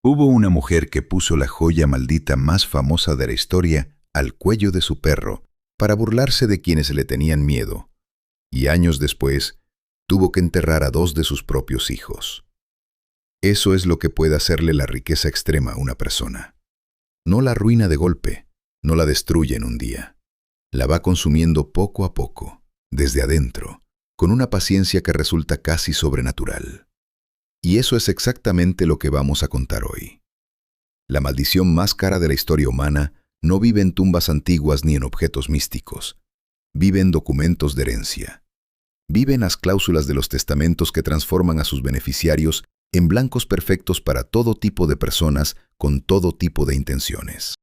Hubo una mujer que puso la joya maldita más famosa de la historia al cuello de su perro para burlarse de quienes le tenían miedo, y años después tuvo que enterrar a 2 de sus propios hijos. Eso es lo que puede hacerle la riqueza extrema a una persona. No la arruina de golpe, no la destruye en un día. La va consumiendo poco a poco, desde adentro, con una paciencia que resulta casi sobrenatural. Y eso es exactamente lo que vamos a contar hoy. La maldición más cara de la historia humana no vive en tumbas antiguas ni en objetos místicos. Vive en documentos de herencia. Vive en las cláusulas de los testamentos que transforman a sus beneficiarios en blancos perfectos para todo tipo de personas con todo tipo de intenciones.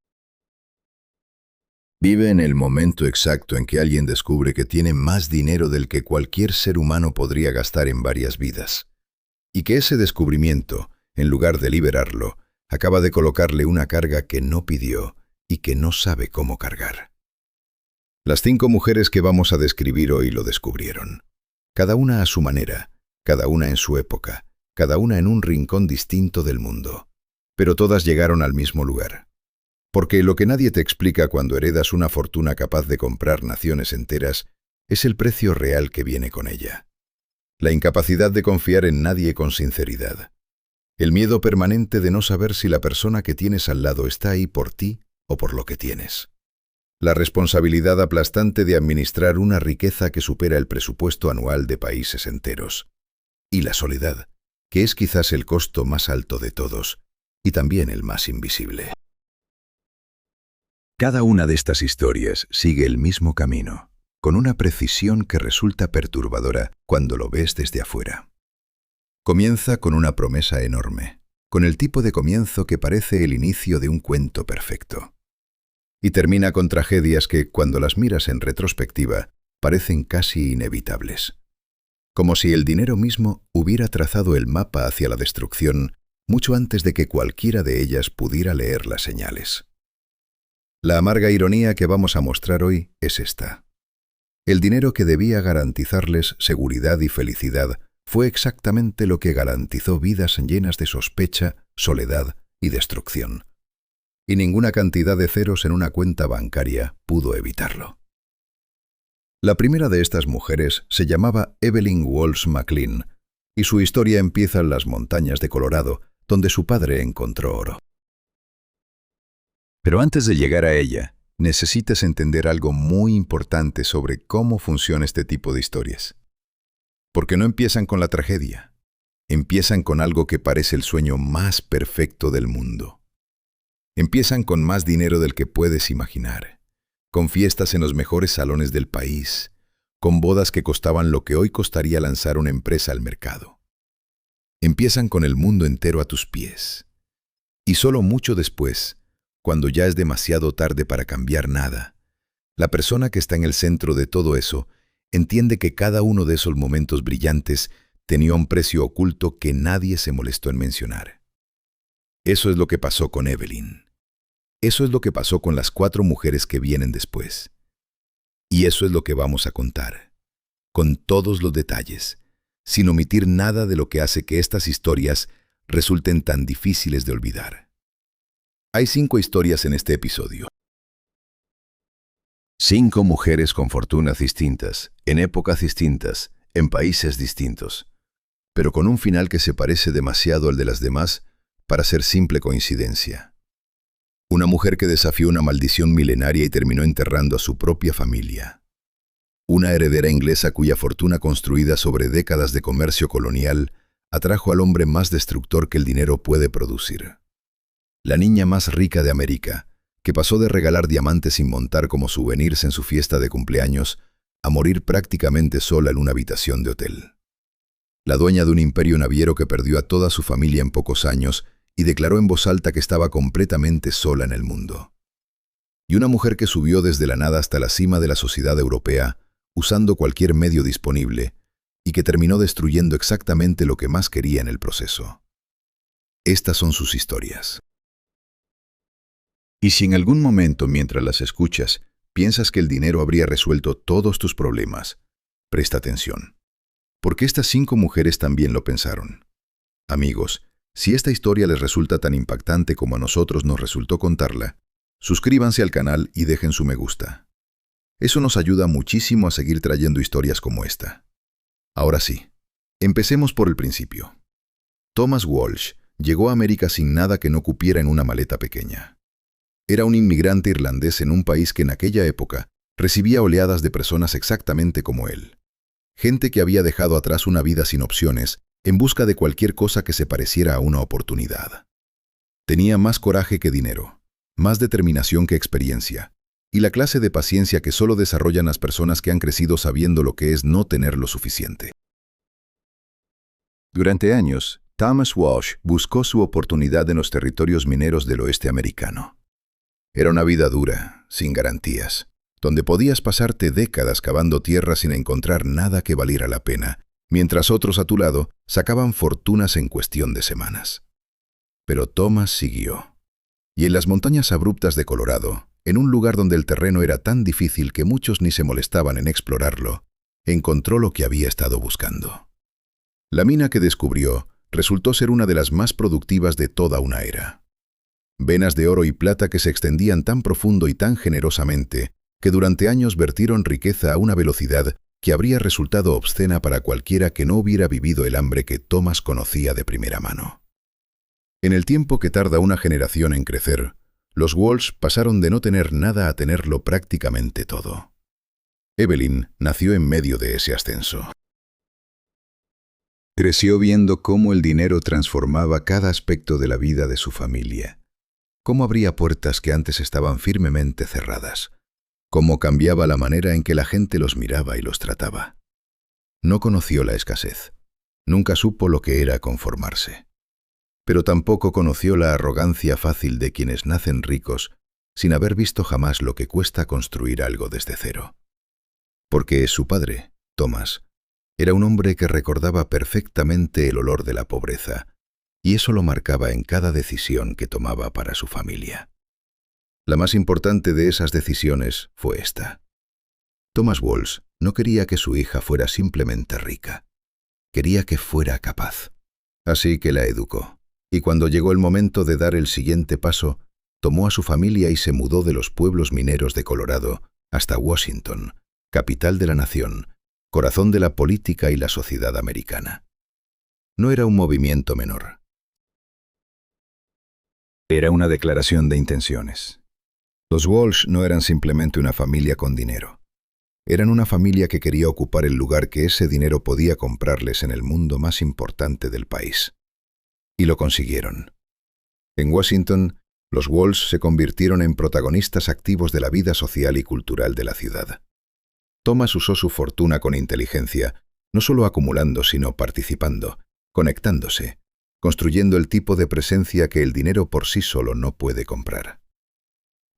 Vive en el momento exacto en que alguien descubre que tiene más dinero del que cualquier ser humano podría gastar en varias vidas. Y que ese descubrimiento, en lugar de liberarlo, acaba de colocarle una carga que no pidió y que no sabe cómo cargar. Las 5 mujeres que vamos a describir hoy lo descubrieron. Cada una a su manera, cada una en su época, cada una en un rincón distinto del mundo. Pero todas llegaron al mismo lugar. Porque lo que nadie te explica cuando heredas una fortuna capaz de comprar naciones enteras es el precio real que viene con ella. La incapacidad de confiar en nadie con sinceridad. El miedo permanente de no saber si la persona que tienes al lado está ahí por ti o por lo que tienes. La responsabilidad aplastante de administrar una riqueza que supera el presupuesto anual de países enteros. Y la soledad, que es quizás el costo más alto de todos y también el más invisible. Cada una de estas historias sigue el mismo camino, con una precisión que resulta perturbadora cuando lo ves desde afuera. Comienza con una promesa enorme, con el tipo de comienzo que parece el inicio de un cuento perfecto. Y termina con tragedias que, cuando las miras en retrospectiva, parecen casi inevitables. Como si el dinero mismo hubiera trazado el mapa hacia la destrucción mucho antes de que cualquiera de ellas pudiera leer las señales. La amarga ironía que vamos a mostrar hoy es esta. El dinero que debía garantizarles seguridad y felicidad fue exactamente lo que garantizó vidas llenas de sospecha, soledad y destrucción. Y ninguna cantidad de ceros en una cuenta bancaria pudo evitarlo. La primera de estas mujeres se llamaba Evelyn Walsh McLean, y su historia empieza en las montañas de Colorado, donde su padre encontró oro. Pero antes de llegar a ella, necesitas entender algo muy importante sobre cómo funciona este tipo de historias. Porque no empiezan con la tragedia, empiezan con algo que parece el sueño más perfecto del mundo. Empiezan con más dinero del que puedes imaginar, con fiestas en los mejores salones del país, con bodas que costaban lo que hoy costaría lanzar una empresa al mercado. Empiezan con el mundo entero a tus pies. Y solo mucho después, cuando ya es demasiado tarde para cambiar nada, la persona que está en el centro de todo eso entiende que cada uno de esos momentos brillantes tenía un precio oculto que nadie se molestó en mencionar. Eso es lo que pasó con Evelyn. Eso es lo que pasó con las 4 mujeres que vienen después. Y eso es lo que vamos a contar, con todos los detalles, sin omitir nada de lo que hace que estas historias resulten tan difíciles de olvidar. Hay 5 historias en este episodio. 5 mujeres con fortunas distintas, en épocas distintas, en países distintos, pero con un final que se parece demasiado al de las demás para ser simple coincidencia. Una mujer que desafió una maldición milenaria y terminó enterrando a su propia familia. Una heredera inglesa cuya fortuna construida sobre décadas de comercio colonial atrajo al hombre más destructor que el dinero puede producir. La niña más rica de América, que pasó de regalar diamantes sin montar como souvenirs en su fiesta de cumpleaños a morir prácticamente sola en una habitación de hotel. La dueña de un imperio naviero que perdió a toda su familia en pocos años y declaró en voz alta que estaba completamente sola en el mundo. Y una mujer que subió desde la nada hasta la cima de la sociedad europea, usando cualquier medio disponible, y que terminó destruyendo exactamente lo que más quería en el proceso. Estas son sus historias. Y si en algún momento mientras las escuchas piensas que el dinero habría resuelto todos tus problemas, presta atención. Porque estas 5 mujeres también lo pensaron. Amigos, Si esta historia les resulta tan impactante como a nosotros nos resultó contarla, suscríbanse al canal y dejen su me gusta. Eso nos ayuda muchísimo a seguir trayendo historias como esta. Ahora sí, empecemos por el principio. Thomas Walsh llegó a América sin nada que no cupiera en una maleta pequeña. Era un inmigrante irlandés en un país que en aquella época recibía oleadas de personas exactamente como él. Gente que había dejado atrás una vida sin opciones en busca de cualquier cosa que se pareciera a una oportunidad. Tenía más coraje que dinero, más determinación que experiencia, y la clase de paciencia que solo desarrollan las personas que han crecido sabiendo lo que es no tener lo suficiente. Durante años, Thomas Walsh buscó su oportunidad en los territorios mineros del oeste americano. Era una vida dura, sin garantías, donde podías pasarte décadas cavando tierra sin encontrar nada que valiera la pena, mientras otros a tu lado sacaban fortunas en cuestión de semanas. Pero Thomas siguió. Y en las montañas abruptas de Colorado, en un lugar donde el terreno era tan difícil que muchos ni se molestaban en explorarlo, encontró lo que había estado buscando. La mina que descubrió resultó ser una de las más productivas de toda una era. Venas de oro y plata que se extendían tan profundo y tan generosamente que durante años vertieron riqueza a una velocidad que habría resultado obscena para cualquiera que no hubiera vivido el hambre que Thomas conocía de primera mano. En el tiempo que tarda una generación en crecer, los Walsh pasaron de no tener nada a tenerlo prácticamente todo. Evelyn nació en medio de ese ascenso. Creció viendo cómo el dinero transformaba cada aspecto de la vida de su familia, cómo abría puertas que antes estaban firmemente cerradas, cómo cambiaba la manera en que la gente los miraba y los trataba. No conoció la escasez, nunca supo lo que era conformarse, pero tampoco conoció la arrogancia fácil de quienes nacen ricos sin haber visto jamás lo que cuesta construir algo desde cero. Porque su padre, Thomas, era un hombre que recordaba perfectamente el olor de la pobreza, y eso lo marcaba en cada decisión que tomaba para su familia. La más importante de esas decisiones fue esta. Thomas Walsh no quería que su hija fuera simplemente rica. Quería que fuera capaz. Así que la educó, y cuando llegó el momento de dar el siguiente paso, tomó a su familia y se mudó de los pueblos mineros de Colorado hasta Washington, capital de la nación, corazón de la política y la sociedad americana. No era un movimiento menor. Era una declaración de intenciones. Los Walsh no eran simplemente una familia con dinero. Eran una familia que quería ocupar el lugar que ese dinero podía comprarles en el mundo más importante del país. Y lo consiguieron. En Washington, los Walsh se convirtieron en protagonistas activos de la vida social y cultural de la ciudad. Thomas usó su fortuna con inteligencia, no solo acumulando, sino participando, conectándose, construyendo el tipo de presencia que el dinero por sí solo no puede comprar.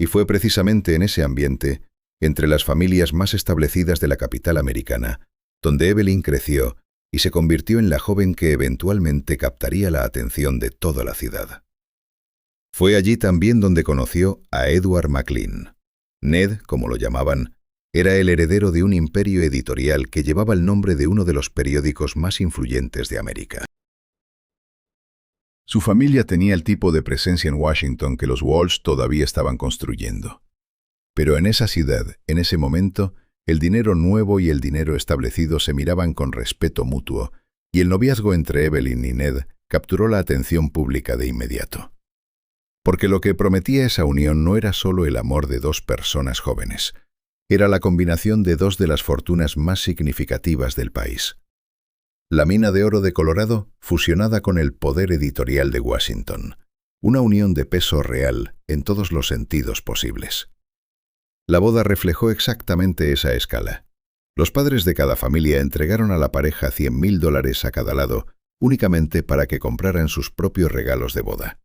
Y fue precisamente en ese ambiente, entre las familias más establecidas de la capital americana, donde Evelyn creció y se convirtió en la joven que eventualmente captaría la atención de toda la ciudad. Fue allí también donde conoció a Edward McLean. Ned, como lo llamaban, era el heredero de un imperio editorial que llevaba el nombre de uno de los periódicos más influyentes de América. Su familia tenía el tipo de presencia en Washington que los Walsh todavía estaban construyendo. Pero en esa ciudad, en ese momento, el dinero nuevo y el dinero establecido se miraban con respeto mutuo, y el noviazgo entre Evelyn y Ned capturó la atención pública de inmediato. Porque lo que prometía esa unión no era solo el amor de dos personas jóvenes, era la combinación de dos de las fortunas más significativas del país. La mina de oro de Colorado fusionada con el poder editorial de Washington, una unión de peso real en todos los sentidos posibles. La boda reflejó exactamente esa escala. Los padres de cada familia entregaron a la pareja $100,000 a cada lado, únicamente para que compraran sus propios regalos de boda.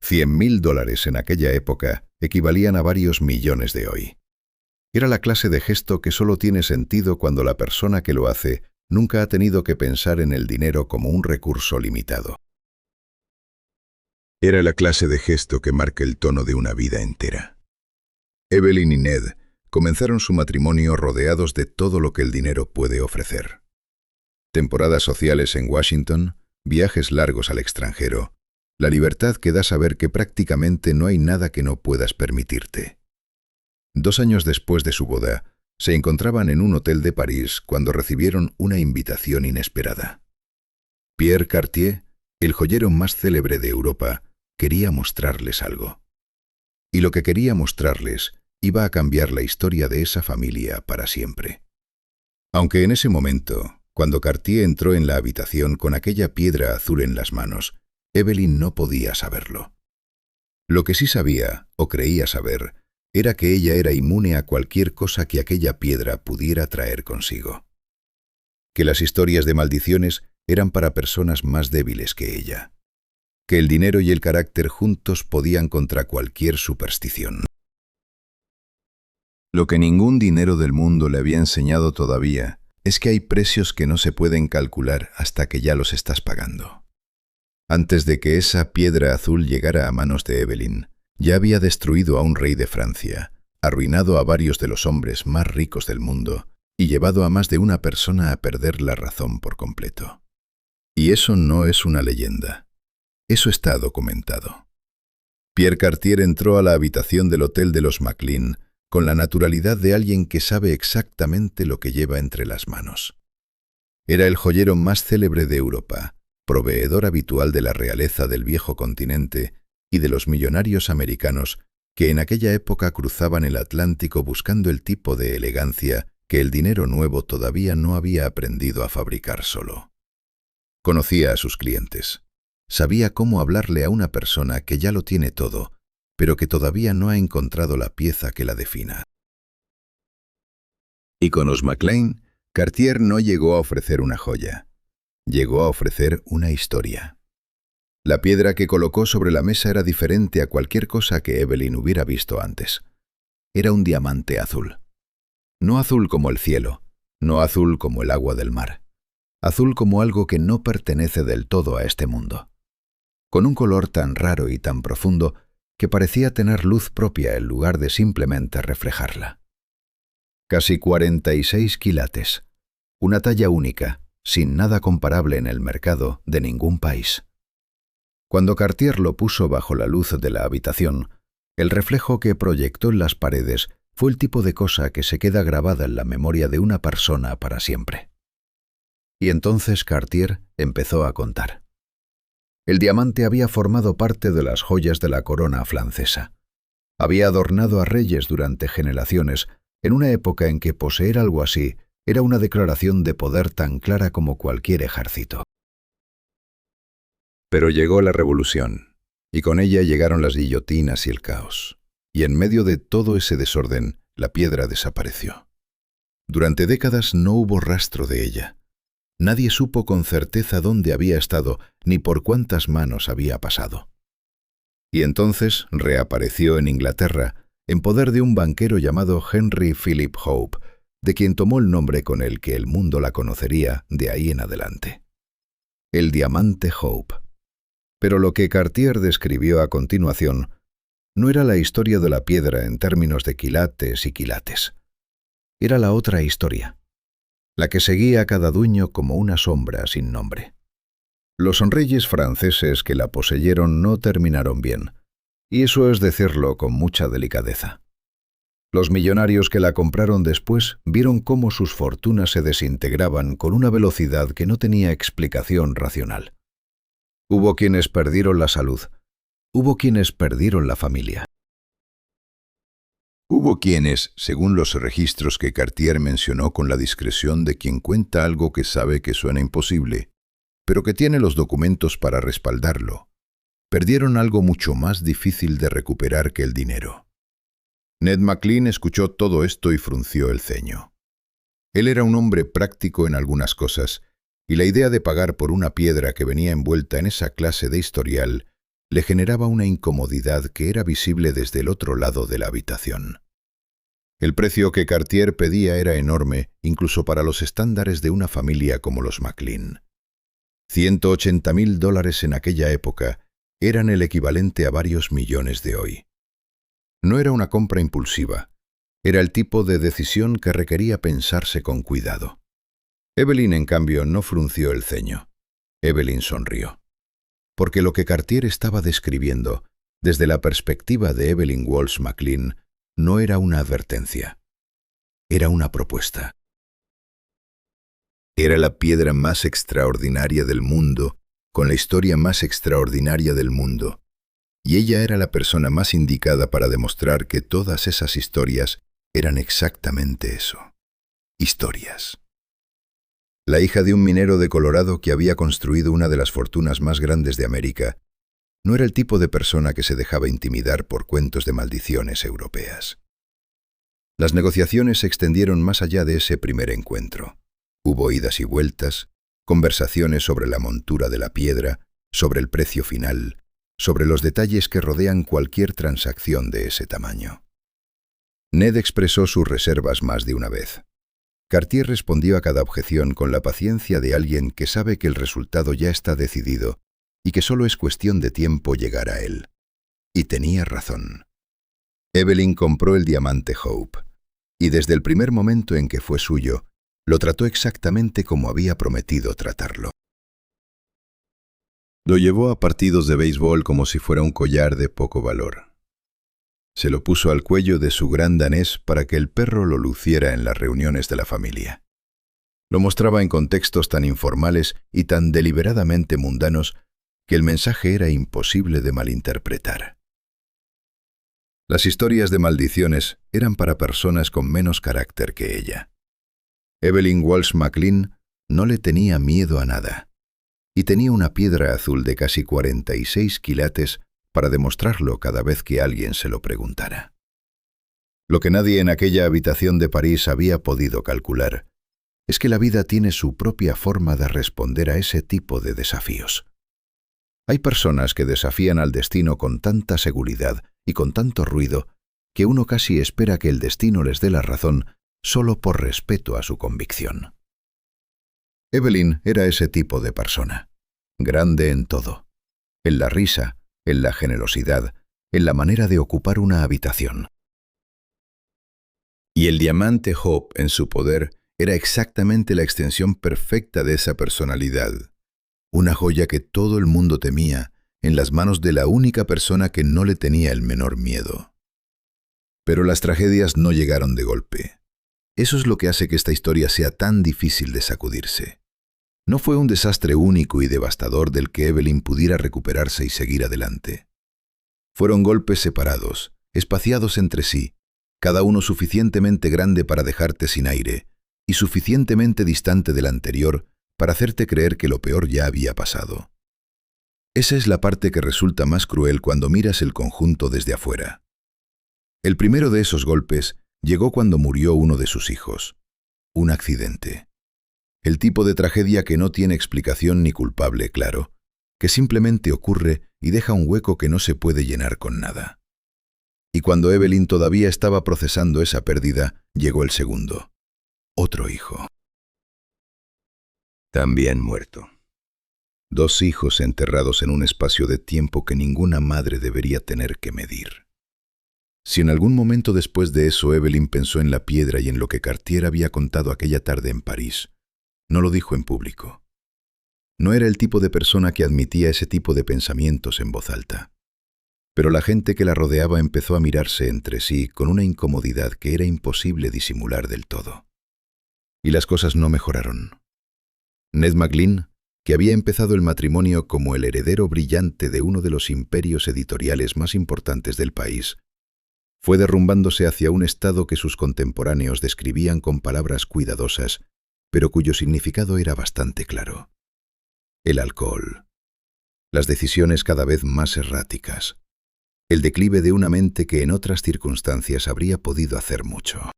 $100,000 en aquella época equivalían a varios millones de hoy. Era la clase de gesto que solo tiene sentido cuando la persona que lo hace nunca ha tenido que pensar en el dinero como un recurso limitado. Era la clase de gesto que marca el tono de una vida entera. Evelyn y Ned comenzaron su matrimonio rodeados de todo lo que el dinero puede ofrecer. Temporadas sociales en Washington, viajes largos al extranjero, la libertad que da saber que prácticamente no hay nada que no puedas permitirte. 2 años después de su boda, se encontraban en un hotel de París cuando recibieron una invitación inesperada. Pierre Cartier, el joyero más célebre de Europa, quería mostrarles algo. Y lo que quería mostrarles iba a cambiar la historia de esa familia para siempre. Aunque en ese momento, cuando Cartier entró en la habitación con aquella piedra azul en las manos, Evelyn no podía saberlo. Lo que sí sabía, o creía saber, era que ella era inmune a cualquier cosa que aquella piedra pudiera traer consigo. Que las historias de maldiciones eran para personas más débiles que ella. Que el dinero y el carácter juntos podían contra cualquier superstición. Lo que ningún dinero del mundo le había enseñado todavía es que hay precios que no se pueden calcular hasta que ya los estás pagando. Antes de que esa piedra azul llegara a manos de Evelyn, ya había destruido a un rey de Francia, arruinado a varios de los hombres más ricos del mundo y llevado a más de una persona a perder la razón por completo. Y eso no es una leyenda. Eso está documentado. Pierre Cartier entró a la habitación del hotel de los Maclean con la naturalidad de alguien que sabe exactamente lo que lleva entre las manos. Era el joyero más célebre de Europa, proveedor habitual de la realeza del viejo continente y de los millonarios americanos que en aquella época cruzaban el Atlántico buscando el tipo de elegancia que el dinero nuevo todavía no había aprendido a fabricar solo. Conocía a sus clientes. Sabía cómo hablarle a una persona que ya lo tiene todo, pero que todavía no ha encontrado la pieza que la defina. Y con los Maclean, Cartier no llegó a ofrecer una joya. Llegó a ofrecer una historia. La piedra que colocó sobre la mesa era diferente a cualquier cosa que Evelyn hubiera visto antes. Era un diamante azul. No azul como el cielo, no azul como el agua del mar. Azul como algo que no pertenece del todo a este mundo. Con un color tan raro y tan profundo que parecía tener luz propia en lugar de simplemente reflejarla. Casi 46 quilates. Una talla única, sin nada comparable en el mercado de ningún país. Cuando Cartier lo puso bajo la luz de la habitación, el reflejo que proyectó en las paredes fue el tipo de cosa que se queda grabada en la memoria de una persona para siempre. Y entonces Cartier empezó a contar. El diamante había formado parte de las joyas de la corona francesa. Había adornado a reyes durante generaciones, en una época en que poseer algo así era una declaración de poder tan clara como cualquier ejército. Pero llegó la revolución, y con ella llegaron las guillotinas y el caos. Y en medio de todo ese desorden, la piedra desapareció. Durante décadas no hubo rastro de ella. Nadie supo con certeza dónde había estado ni por cuántas manos había pasado. Y entonces reapareció en Inglaterra, en poder de un banquero llamado Henry Philip Hope, de quien tomó el nombre con el que el mundo la conocería de ahí en adelante. El diamante Hope. Pero lo que Cartier describió a continuación no era la historia de la piedra en términos de quilates y quilates. Era la otra historia, la que seguía a cada dueño como una sombra sin nombre. Los reyes franceses que la poseyeron no terminaron bien, y eso es decirlo con mucha delicadeza. Los millonarios que la compraron después vieron cómo sus fortunas se desintegraban con una velocidad que no tenía explicación racional. Hubo quienes perdieron la salud, hubo quienes perdieron la familia. Hubo quienes, según los registros que Cartier mencionó con la discreción de quien cuenta algo que sabe que suena imposible, pero que tiene los documentos para respaldarlo, perdieron algo mucho más difícil de recuperar que el dinero. Ned Maclean escuchó todo esto y frunció el ceño. Él era un hombre práctico en algunas cosas, y la idea de pagar por una piedra que venía envuelta en esa clase de historial le generaba una incomodidad que era visible desde el otro lado de la habitación. El precio que Cartier pedía era enorme, incluso para los estándares de una familia como los Maclean. $180,000 en aquella época eran el equivalente a varios millones de hoy. No era una compra impulsiva, era el tipo de decisión que requería pensarse con cuidado. Evelyn, en cambio, no frunció el ceño. Evelyn sonrió, porque lo que Cartier estaba describiendo, desde la perspectiva de Evelyn Walsh McLean, no era una advertencia, era una propuesta. Era la piedra más extraordinaria del mundo, con la historia más extraordinaria del mundo, y ella era la persona más indicada para demostrar que todas esas historias eran exactamente eso, historias. La hija de un minero de Colorado que había construido una de las fortunas más grandes de América, no era el tipo de persona que se dejaba intimidar por cuentos de maldiciones europeas. Las negociaciones se extendieron más allá de ese primer encuentro. Hubo idas y vueltas, conversaciones sobre la montura de la piedra, sobre el precio final, sobre los detalles que rodean cualquier transacción de ese tamaño. Ned expresó sus reservas más de una vez. Cartier respondió a cada objeción con la paciencia de alguien que sabe que el resultado ya está decidido y que solo es cuestión de tiempo llegar a él. Y tenía razón. Evelyn compró el diamante Hope, y desde el primer momento en que fue suyo, lo trató exactamente como había prometido tratarlo. Lo llevó a partidos de béisbol como si fuera un collar de poco valor. Se lo puso al cuello de su gran danés para que el perro lo luciera en las reuniones de la familia. Lo mostraba en contextos tan informales y tan deliberadamente mundanos que el mensaje era imposible de malinterpretar. Las historias de maldiciones eran para personas con menos carácter que ella. Evelyn Walsh McLean no le tenía miedo a nada, y tenía una piedra azul de casi 46 quilates para demostrarlo cada vez que alguien se lo preguntara. Lo que nadie en aquella habitación de París había podido calcular es que la vida tiene su propia forma de responder a ese tipo de desafíos. Hay personas que desafían al destino con tanta seguridad y con tanto ruido que uno casi espera que el destino les dé la razón solo por respeto a su convicción. Evelyn era ese tipo de persona, grande en todo, en la risa, en la generosidad, en la manera de ocupar una habitación. Y el diamante Hope en su poder era exactamente la extensión perfecta de esa personalidad, una joya que todo el mundo temía en las manos de la única persona que no le tenía el menor miedo. Pero las tragedias no llegaron de golpe. Eso es lo que hace que esta historia sea tan difícil de sacudirse. No fue un desastre único y devastador del que Evelyn pudiera recuperarse y seguir adelante. Fueron golpes separados, espaciados entre sí, cada uno suficientemente grande para dejarte sin aire y suficientemente distante del anterior para hacerte creer que lo peor ya había pasado. Esa es la parte que resulta más cruel cuando miras el conjunto desde afuera. El primero de esos golpes llegó cuando murió uno de sus hijos. Un accidente. El tipo de tragedia que no tiene explicación ni culpable, claro, que simplemente ocurre y deja un hueco que no se puede llenar con nada. Y cuando Evelyn todavía estaba procesando esa pérdida, llegó el segundo. Otro hijo. También muerto. 2 hijos enterrados en un espacio de tiempo que ninguna madre debería tener que medir. Si en algún momento después de eso Evelyn pensó en la piedra y en lo que Cartier había contado aquella tarde en París, no lo dijo en público. No era el tipo de persona que admitía ese tipo de pensamientos en voz alta. Pero la gente que la rodeaba empezó a mirarse entre sí con una incomodidad que era imposible disimular del todo. Y las cosas no mejoraron. Ned McLean, que había empezado el matrimonio como el heredero brillante de uno de los imperios editoriales más importantes del país, fue derrumbándose hacia un estado que sus contemporáneos describían con palabras cuidadosas, pero cuyo significado era bastante claro. El alcohol, las decisiones cada vez más erráticas, el declive de una mente que en otras circunstancias habría podido hacer mucho.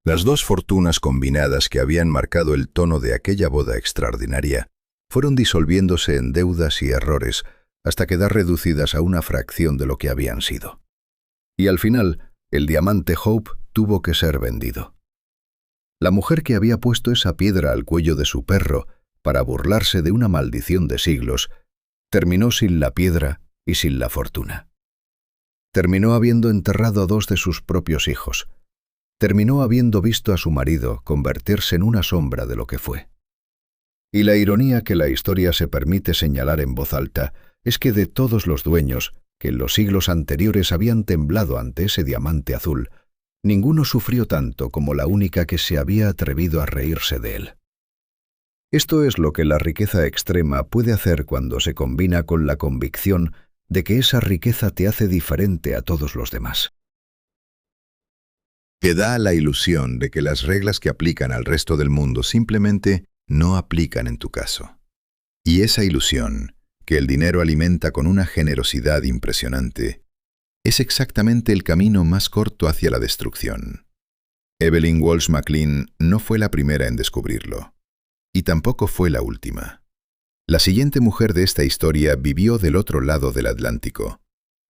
Las 2 fortunas combinadas que habían marcado el tono de aquella boda extraordinaria fueron disolviéndose en deudas y errores hasta quedar reducidas a una fracción de lo que habían sido. Y al final, el diamante Hope tuvo que ser vendido. La mujer que había puesto esa piedra al cuello de su perro para burlarse de una maldición de siglos, terminó sin la piedra y sin la fortuna. Terminó habiendo enterrado a 2 de sus propios hijos. Terminó habiendo visto a su marido convertirse en una sombra de lo que fue. Y la ironía que la historia se permite señalar en voz alta es que de todos los dueños que en los siglos anteriores habían temblado ante ese diamante azul, ninguno sufrió tanto como la única que se había atrevido a reírse de él. Esto es lo que la riqueza extrema puede hacer cuando se combina con la convicción de que esa riqueza te hace diferente a todos los demás. Que da la ilusión de que las reglas que aplican al resto del mundo simplemente no aplican en tu caso. Y esa ilusión, que el dinero alimenta con una generosidad impresionante, es exactamente el camino más corto hacia la destrucción. Evelyn Walsh McLean no fue la primera en descubrirlo, y tampoco fue la última. La siguiente mujer de esta historia vivió del otro lado del Atlántico,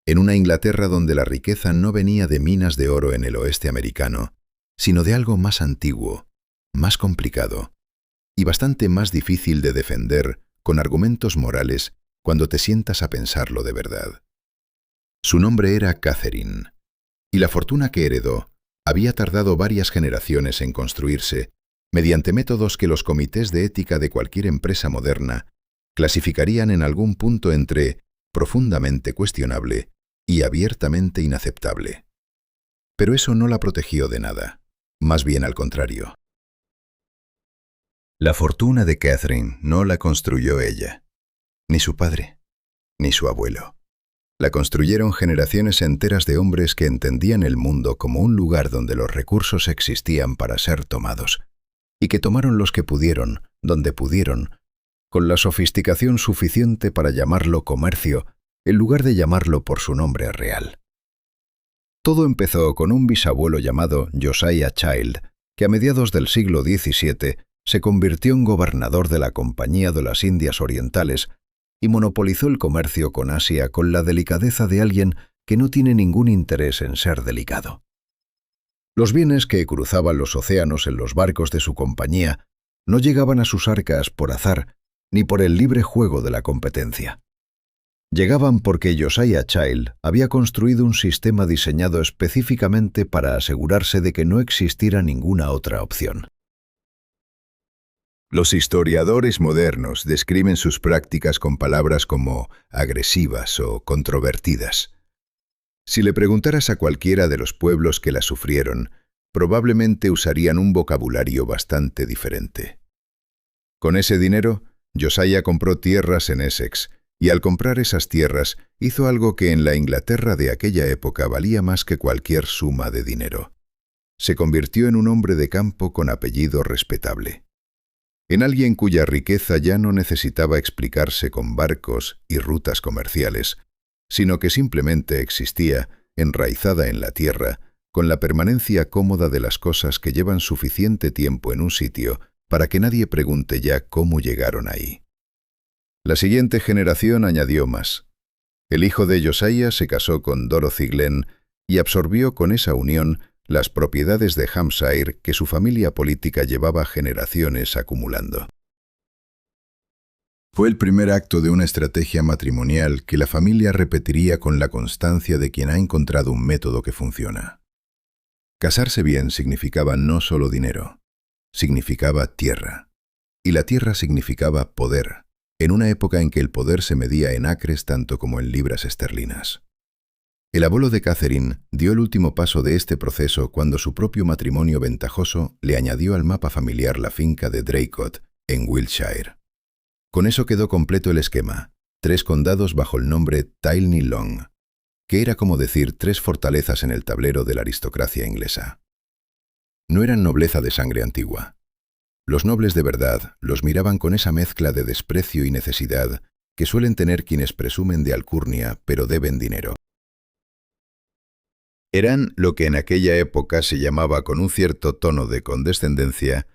en una Inglaterra donde la riqueza no venía de minas de oro en el oeste americano, sino de algo más antiguo, más complicado, y bastante más difícil de defender con argumentos morales cuando te sientas a pensarlo de verdad. Su nombre era Catherine, y la fortuna que heredó había tardado varias generaciones en construirse mediante métodos que los comités de ética de cualquier empresa moderna clasificarían en algún punto entre profundamente cuestionable y abiertamente inaceptable. Pero eso no la protegió de nada, más bien al contrario. La fortuna de Catherine no la construyó ella, ni su padre, ni su abuelo. La construyeron generaciones enteras de hombres que entendían el mundo como un lugar donde los recursos existían para ser tomados, y que tomaron los que pudieron, donde pudieron, con la sofisticación suficiente para llamarlo comercio, en lugar de llamarlo por su nombre real. Todo empezó con un bisabuelo llamado Josiah Child, que a mediados del siglo XVII se convirtió en gobernador de la Compañía de las Indias Orientales y monopolizó el comercio con Asia con la delicadeza de alguien que no tiene ningún interés en ser delicado. Los bienes que cruzaban los océanos en los barcos de su compañía no llegaban a sus arcas por azar ni por el libre juego de la competencia. Llegaban porque Josiah Child había construido un sistema diseñado específicamente para asegurarse de que no existiera ninguna otra opción. Los historiadores modernos describen sus prácticas con palabras como agresivas o controvertidas. Si le preguntaras a cualquiera de los pueblos que las sufrieron, probablemente usarían un vocabulario bastante diferente. Con ese dinero, Josiah compró tierras en Essex, y al comprar esas tierras hizo algo que en la Inglaterra de aquella época valía más que cualquier suma de dinero. Se convirtió en un hombre de campo con apellido respetable. En alguien cuya riqueza ya no necesitaba explicarse con barcos y rutas comerciales, sino que simplemente existía, enraizada en la tierra, con la permanencia cómoda de las cosas que llevan suficiente tiempo en un sitio para que nadie pregunte ya cómo llegaron ahí. La siguiente generación añadió más. El hijo de Josiah se casó con Dorothy Glenn y absorbió con esa unión las propiedades de Hampshire que su familia política llevaba generaciones acumulando. Fue el primer acto de una estrategia matrimonial que la familia repetiría con la constancia de quien ha encontrado un método que funciona. Casarse bien significaba no solo dinero, significaba tierra. Y la tierra significaba poder, en una época en que el poder se medía en acres tanto como en libras esterlinas. El abuelo de Catherine dio el último paso de este proceso cuando su propio matrimonio ventajoso le añadió al mapa familiar la finca de Draycott, en Wiltshire. Con eso quedó completo el esquema, 3 condados bajo el nombre Tilney Long, que era como decir 3 fortalezas en el tablero de la aristocracia inglesa. No eran nobleza de sangre antigua. Los nobles de verdad los miraban con esa mezcla de desprecio y necesidad que suelen tener quienes presumen de alcurnia pero deben dinero. Eran lo que en aquella época se llamaba con un cierto tono de condescendencia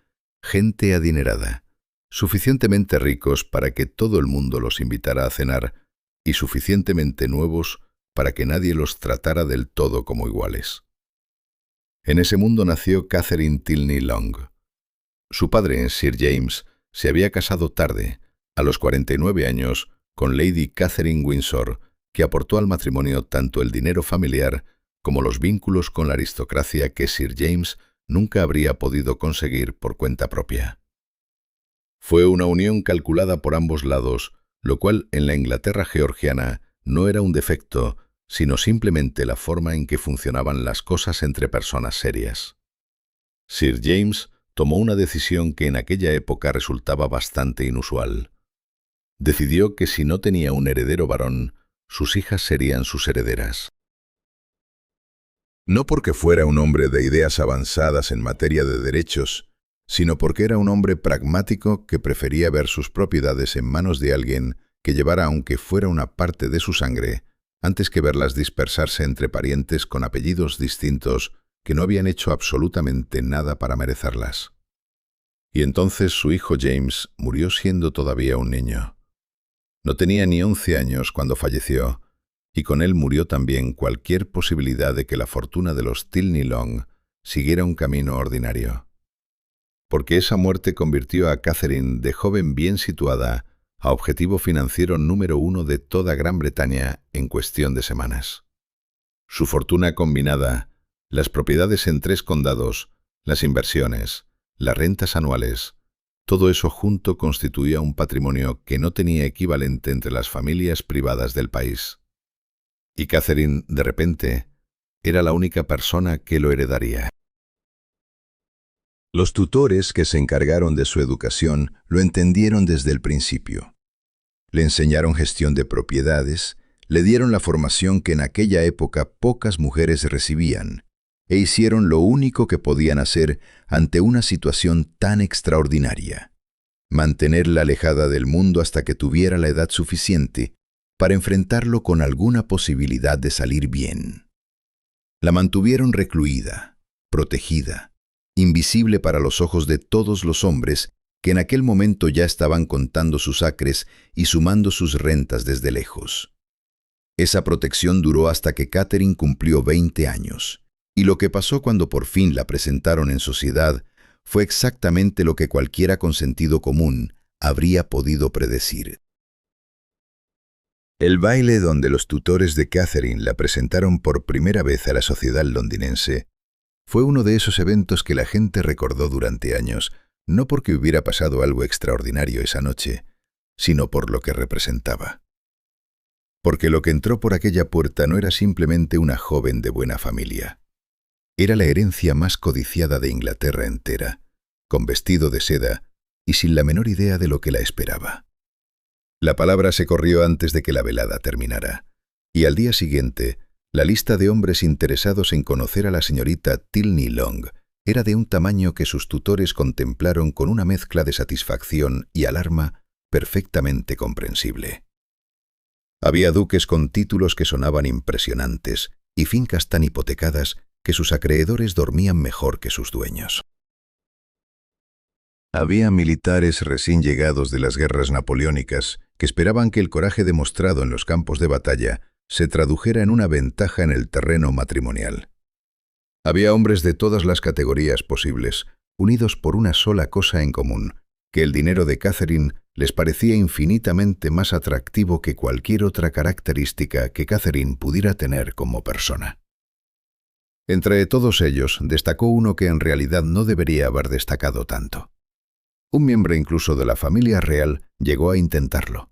gente adinerada, suficientemente ricos para que todo el mundo los invitara a cenar y suficientemente nuevos para que nadie los tratara del todo como iguales. En ese mundo nació Catherine Tilney Long. Su padre, Sir James, se había casado tarde, a los 49 años, con Lady Catherine Windsor, que aportó al matrimonio tanto el dinero familiar como los vínculos con la aristocracia que Sir James nunca habría podido conseguir por cuenta propia. Fue una unión calculada por ambos lados, lo cual en la Inglaterra georgiana no era un defecto, sino simplemente la forma en que funcionaban las cosas entre personas serias. Sir James tomó una decisión que en aquella época resultaba bastante inusual. Decidió que si no tenía un heredero varón, sus hijas serían sus herederas. No porque fuera un hombre de ideas avanzadas en materia de derechos, sino porque era un hombre pragmático que prefería ver sus propiedades en manos de alguien que llevara aunque fuera una parte de su sangre, antes que verlas dispersarse entre parientes con apellidos distintos que no habían hecho absolutamente nada para merecerlas. Y entonces su hijo James murió siendo todavía un niño. No tenía ni 11 años cuando falleció, y con él murió también cualquier posibilidad de que la fortuna de los Tilney Long siguiera un camino ordinario. Porque esa muerte convirtió a Catherine, de joven bien situada, a objetivo financiero número 1 de toda Gran Bretaña en cuestión de semanas. Su fortuna combinada, las propiedades en 3 condados, las inversiones, las rentas anuales, todo eso junto constituía un patrimonio que no tenía equivalente entre las familias privadas del país. Y Catherine, de repente, era la única persona que lo heredaría. Los tutores que se encargaron de su educación lo entendieron desde el principio. Le enseñaron gestión de propiedades, le dieron la formación que en aquella época pocas mujeres recibían, e hicieron lo único que podían hacer ante una situación tan extraordinaria: mantenerla alejada del mundo hasta que tuviera la edad suficiente para enfrentarlo con alguna posibilidad de salir bien. La mantuvieron recluida, protegida, invisible para los ojos de todos los hombres que en aquel momento ya estaban contando sus acres y sumando sus rentas desde lejos. Esa protección duró hasta que Catherine cumplió 20 años, y lo que pasó cuando por fin la presentaron en sociedad fue exactamente lo que cualquiera con sentido común habría podido predecir. El baile donde los tutores de Catherine la presentaron por primera vez a la sociedad londinense fue uno de esos eventos que la gente recordó durante años, no porque hubiera pasado algo extraordinario esa noche, sino por lo que representaba. Porque lo que entró por aquella puerta no era simplemente una joven de buena familia. Era la herencia más codiciada de Inglaterra entera, con vestido de seda y sin la menor idea de lo que la esperaba. La palabra se corrió antes de que la velada terminara, y al día siguiente, la lista de hombres interesados en conocer a la señorita Tilney Long era de un tamaño que sus tutores contemplaron con una mezcla de satisfacción y alarma perfectamente comprensible. Había duques con títulos que sonaban impresionantes y fincas tan hipotecadas que sus acreedores dormían mejor que sus dueños. Había militares recién llegados de las guerras napoleónicas que esperaban que el coraje demostrado en los campos de batalla se tradujera en una ventaja en el terreno matrimonial. Había hombres de todas las categorías posibles, unidos por una sola cosa en común, que el dinero de Catherine les parecía infinitamente más atractivo que cualquier otra característica que Catherine pudiera tener como persona. Entre todos ellos destacó uno que en realidad no debería haber destacado tanto. Un miembro incluso de la familia real llegó a intentarlo.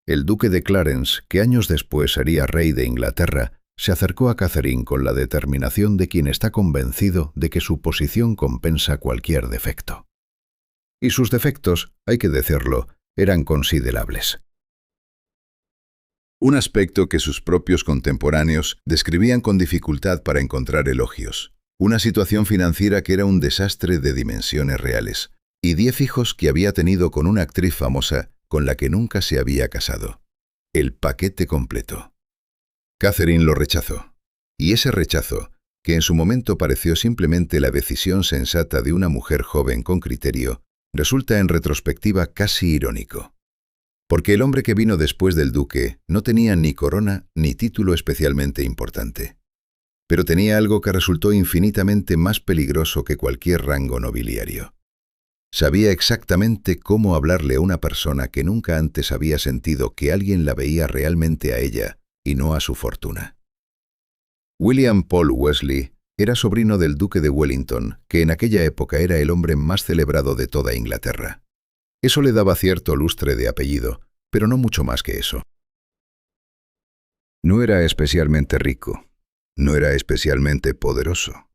El duque de Clarence, que años después sería rey de Inglaterra, se acercó a Catherine con la determinación de quien está convencido de que su posición compensa cualquier defecto. Y sus defectos, hay que decirlo, eran considerables. Un aspecto que sus propios contemporáneos describían con dificultad para encontrar elogios. Una situación financiera que era un desastre de dimensiones reales. Y 10 hijos que había tenido con una actriz famosa con la que nunca se había casado. El paquete completo. Catherine lo rechazó. Y ese rechazo, que en su momento pareció simplemente la decisión sensata de una mujer joven con criterio, resulta en retrospectiva casi irónico. Porque el hombre que vino después del duque no tenía ni corona ni título especialmente importante. Pero tenía algo que resultó infinitamente más peligroso que cualquier rango nobiliario. Sabía exactamente cómo hablarle a una persona que nunca antes había sentido que alguien la veía realmente a ella y no a su fortuna. William Paul Wesley era sobrino del duque de Wellington, que en aquella época era el hombre más celebrado de toda Inglaterra. Eso le daba cierto lustre de apellido, pero no mucho más que eso. No era especialmente rico, no era especialmente poderoso.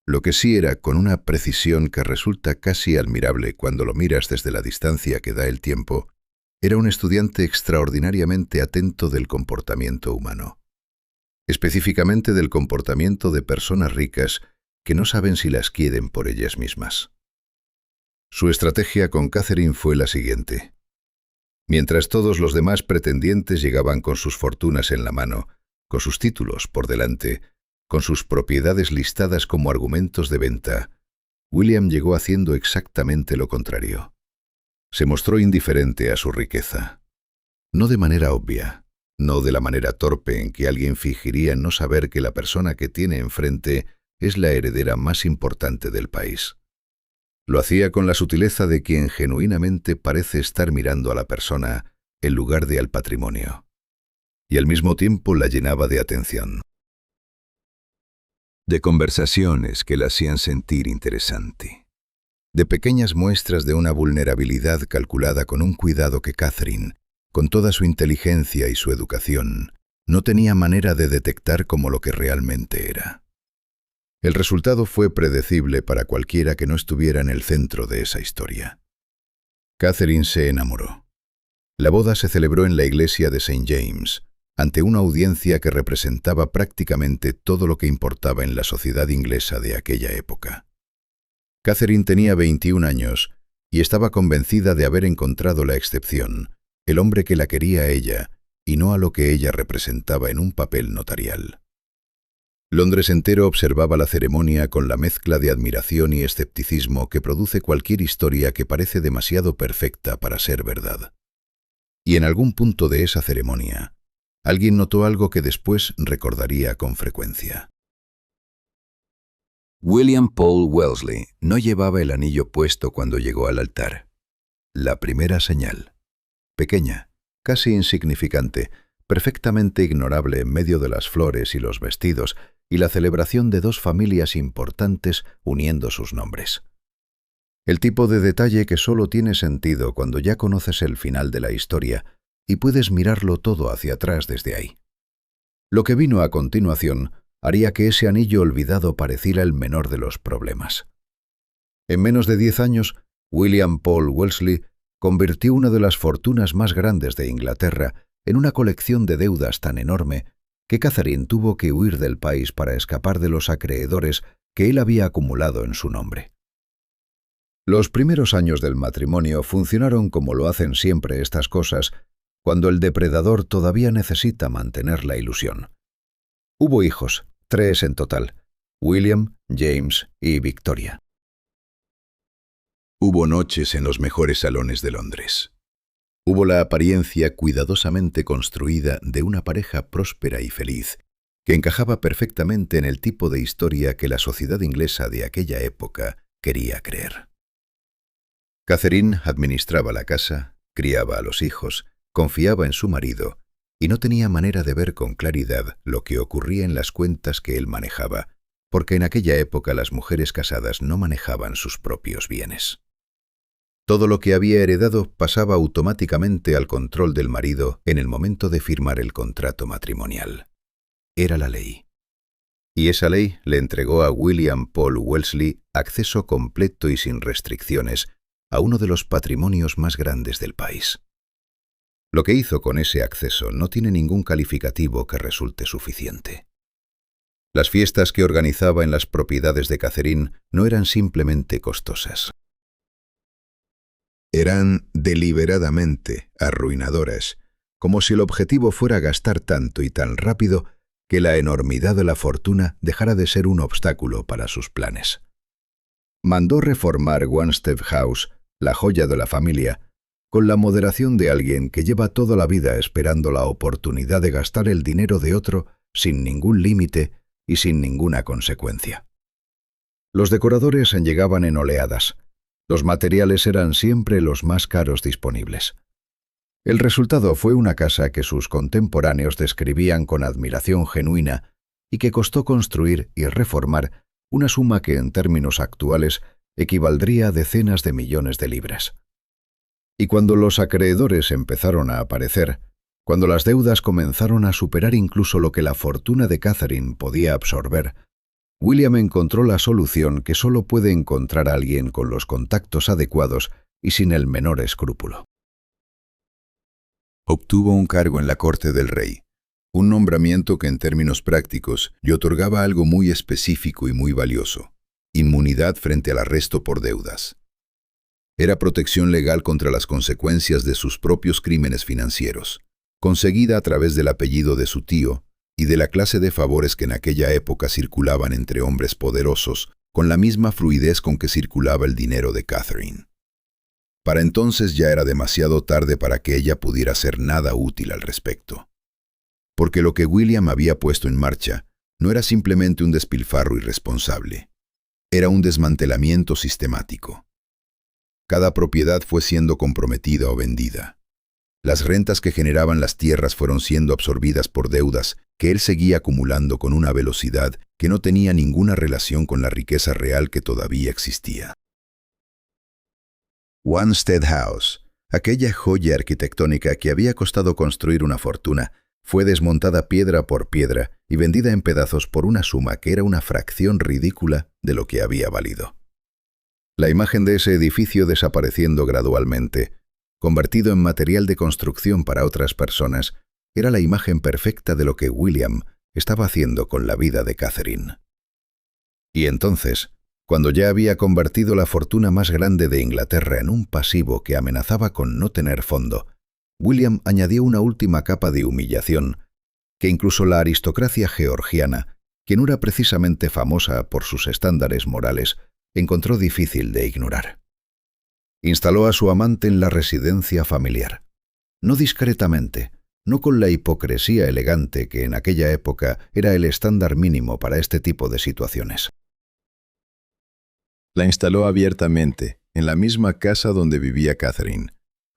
Lo que sí era con una precisión que resulta casi admirable cuando lo miras desde la distancia que da el tiempo, era un estudiante extraordinariamente atento del comportamiento humano. Específicamente del comportamiento de personas ricas que no saben si las quieren por ellas mismas. Su estrategia con Catherine fue la siguiente. Mientras todos los demás pretendientes llegaban con sus fortunas en la mano, con sus títulos por delante, con sus propiedades listadas como argumentos de venta, William llegó haciendo exactamente lo contrario. Se mostró indiferente a su riqueza. No de manera obvia, no de la manera torpe en que alguien fingiría no saber que la persona que tiene enfrente es la heredera más importante del país. Lo hacía con la sutileza de quien genuinamente parece estar mirando a la persona en lugar de al patrimonio, y al mismo tiempo la llenaba de atención. De conversaciones que la hacían sentir interesante. De pequeñas muestras de una vulnerabilidad calculada con un cuidado que Catherine, con toda su inteligencia y su educación, no tenía manera de detectar como lo que realmente era. El resultado fue predecible para cualquiera que no estuviera en el centro de esa historia. Catherine se enamoró. La boda se celebró en la iglesia de St. James, ante una audiencia que representaba prácticamente todo lo que importaba en la sociedad inglesa de aquella época. Catherine tenía 21 años y estaba convencida de haber encontrado la excepción, el hombre que la quería a ella y no a lo que ella representaba en un papel notarial. Londres entero observaba la ceremonia con la mezcla de admiración y escepticismo que produce cualquier historia que parece demasiado perfecta para ser verdad. Y en algún punto de esa ceremonia, alguien notó algo que después recordaría con frecuencia. William Paul Wellesley no llevaba el anillo puesto cuando llegó al altar. La primera señal. Pequeña, casi insignificante, perfectamente ignorable en medio de las flores y los vestidos y la celebración de dos familias importantes uniendo sus nombres. El tipo de detalle que solo tiene sentido cuando ya conoces el final de la historia y puedes mirarlo todo hacia atrás desde ahí. Lo que vino a continuación haría que ese anillo olvidado pareciera el menor de los problemas. En menos de 10 años, William Paul Wellesley convirtió una de las fortunas más grandes de Inglaterra en una colección de deudas tan enorme que Catherine tuvo que huir del país para escapar de los acreedores que él había acumulado en su nombre. Los primeros años del matrimonio funcionaron como lo hacen siempre estas cosas, cuando el depredador todavía necesita mantener la ilusión. Hubo hijos, 3 en total: William, James y Victoria. Hubo noches en los mejores salones de Londres. Hubo la apariencia cuidadosamente construida de una pareja próspera y feliz, que encajaba perfectamente en el tipo de historia que la sociedad inglesa de aquella época quería creer. Catherine administraba la casa, criaba a los hijos, confiaba en su marido y no tenía manera de ver con claridad lo que ocurría en las cuentas que él manejaba, porque en aquella época las mujeres casadas no manejaban sus propios bienes. Todo lo que había heredado pasaba automáticamente al control del marido en el momento de firmar el contrato matrimonial. Era la ley. Y esa ley le entregó a William Paul Wellesley acceso completo y sin restricciones a uno de los patrimonios más grandes del país. Lo que hizo con ese acceso no tiene ningún calificativo que resulte suficiente. Las fiestas que organizaba en las propiedades de Catherine no eran simplemente costosas. Eran deliberadamente arruinadoras, como si el objetivo fuera gastar tanto y tan rápido que la enormidad de la fortuna dejara de ser un obstáculo para sus planes. Mandó reformar Wanstead House, la joya de la familia, con la moderación de alguien que lleva toda la vida esperando la oportunidad de gastar el dinero de otro sin ningún límite y sin ninguna consecuencia. Los decoradores llegaban en oleadas. Los materiales eran siempre los más caros disponibles. El resultado fue una casa que sus contemporáneos describían con admiración genuina y que costó construir y reformar una suma que en términos actuales equivaldría a decenas de millones de libras. Y cuando los acreedores empezaron a aparecer, cuando las deudas comenzaron a superar incluso lo que la fortuna de Catherine podía absorber, William encontró la solución que solo puede encontrar alguien con los contactos adecuados y sin el menor escrúpulo. Obtuvo un cargo en la corte del rey, un nombramiento que en términos prácticos le otorgaba algo muy específico y muy valioso: inmunidad frente al arresto por deudas. Era protección legal contra las consecuencias de sus propios crímenes financieros, conseguida a través del apellido de su tío y de la clase de favores que en aquella época circulaban entre hombres poderosos con la misma fluidez con que circulaba el dinero de Catherine. Para entonces ya era demasiado tarde para que ella pudiera hacer nada útil al respecto. Porque lo que William había puesto en marcha no era simplemente un despilfarro irresponsable, era un desmantelamiento sistemático. Cada propiedad fue siendo comprometida o vendida. Las rentas que generaban las tierras fueron siendo absorbidas por deudas que él seguía acumulando con una velocidad que no tenía ninguna relación con la riqueza real que todavía existía. Wanstead House, aquella joya arquitectónica que había costado construir una fortuna, fue desmontada piedra por piedra y vendida en pedazos por una suma que era una fracción ridícula de lo que había valido. La imagen de ese edificio desapareciendo gradualmente, convertido en material de construcción para otras personas, era la imagen perfecta de lo que William estaba haciendo con la vida de Catherine. Y entonces, cuando ya había convertido la fortuna más grande de Inglaterra en un pasivo que amenazaba con no tener fondo, William añadió una última capa de humillación que incluso la aristocracia georgiana, que no era precisamente famosa por sus estándares morales, encontró difícil de ignorar. Instaló a su amante en la residencia familiar, no discretamente, no con la hipocresía elegante que en aquella época era el estándar mínimo para este tipo de situaciones. La instaló abiertamente, en la misma casa donde vivía Catherine,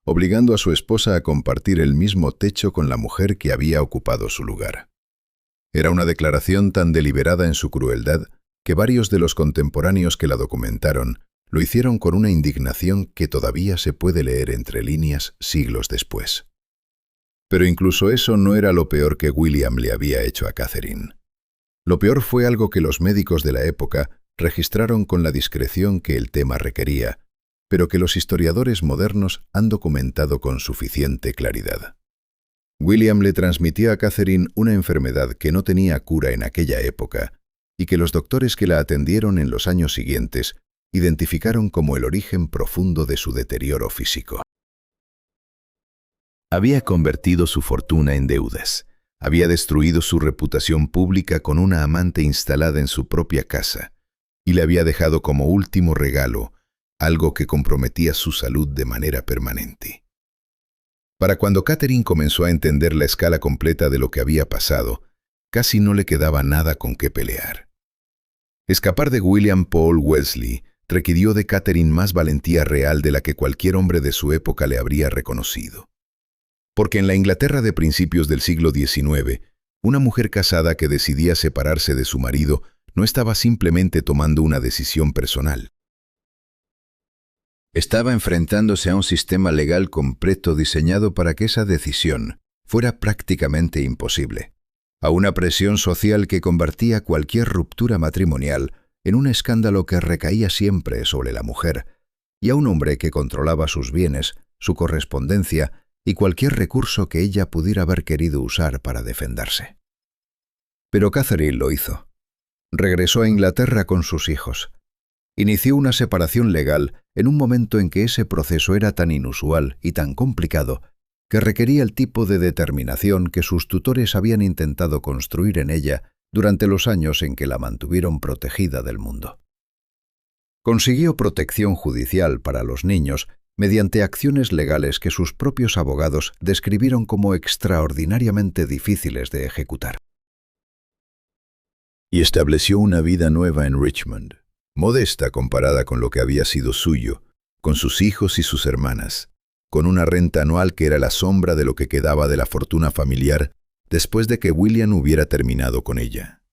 obligando a su esposa a compartir el mismo techo con la mujer que había ocupado su lugar. Era una declaración tan deliberada en su crueldad que varios de los contemporáneos que la documentaron lo hicieron con una indignación que todavía se puede leer entre líneas siglos después. Pero incluso eso no era lo peor que William le había hecho a Catherine. Lo peor fue algo que los médicos de la época registraron con la discreción que el tema requería, pero que los historiadores modernos han documentado con suficiente claridad. William le transmitió a Catherine una enfermedad que no tenía cura en aquella época y que los doctores que la atendieron en los años siguientes identificaron como el origen profundo de su deterioro físico. Había convertido su fortuna en deudas, había destruido su reputación pública con una amante instalada en su propia casa y le había dejado como último regalo algo que comprometía su salud de manera permanente. Para cuando Catherine comenzó a entender la escala completa de lo que había pasado, casi no le quedaba nada con qué pelear. Escapar de William Paul Wellesley requirió de Catherine más valentía real de la que cualquier hombre de su época le habría reconocido. Porque en la Inglaterra de principios del siglo XIX, una mujer casada que decidía separarse de su marido no estaba simplemente tomando una decisión personal. Estaba enfrentándose a un sistema legal completo diseñado para que esa decisión fuera prácticamente imposible, a una presión social que convertía cualquier ruptura matrimonial en un escándalo que recaía siempre sobre la mujer, y a un hombre que controlaba sus bienes, su correspondencia y cualquier recurso que ella pudiera haber querido usar para defenderse. Pero Catherine lo hizo. Regresó a Inglaterra con sus hijos. Inició una separación legal en un momento en que ese proceso era tan inusual y tan complicado que requería el tipo de determinación que sus tutores habían intentado construir en ella durante los años en que la mantuvieron protegida del mundo. Consiguió protección judicial para los niños mediante acciones legales que sus propios abogados describieron como extraordinariamente difíciles de ejecutar. Y estableció una vida nueva en Richmond, modesta comparada con lo que había sido suyo, con sus hijos y sus hermanas, con una renta anual que era la sombra de lo que quedaba de la fortuna familiar después de que William hubiera terminado con ella.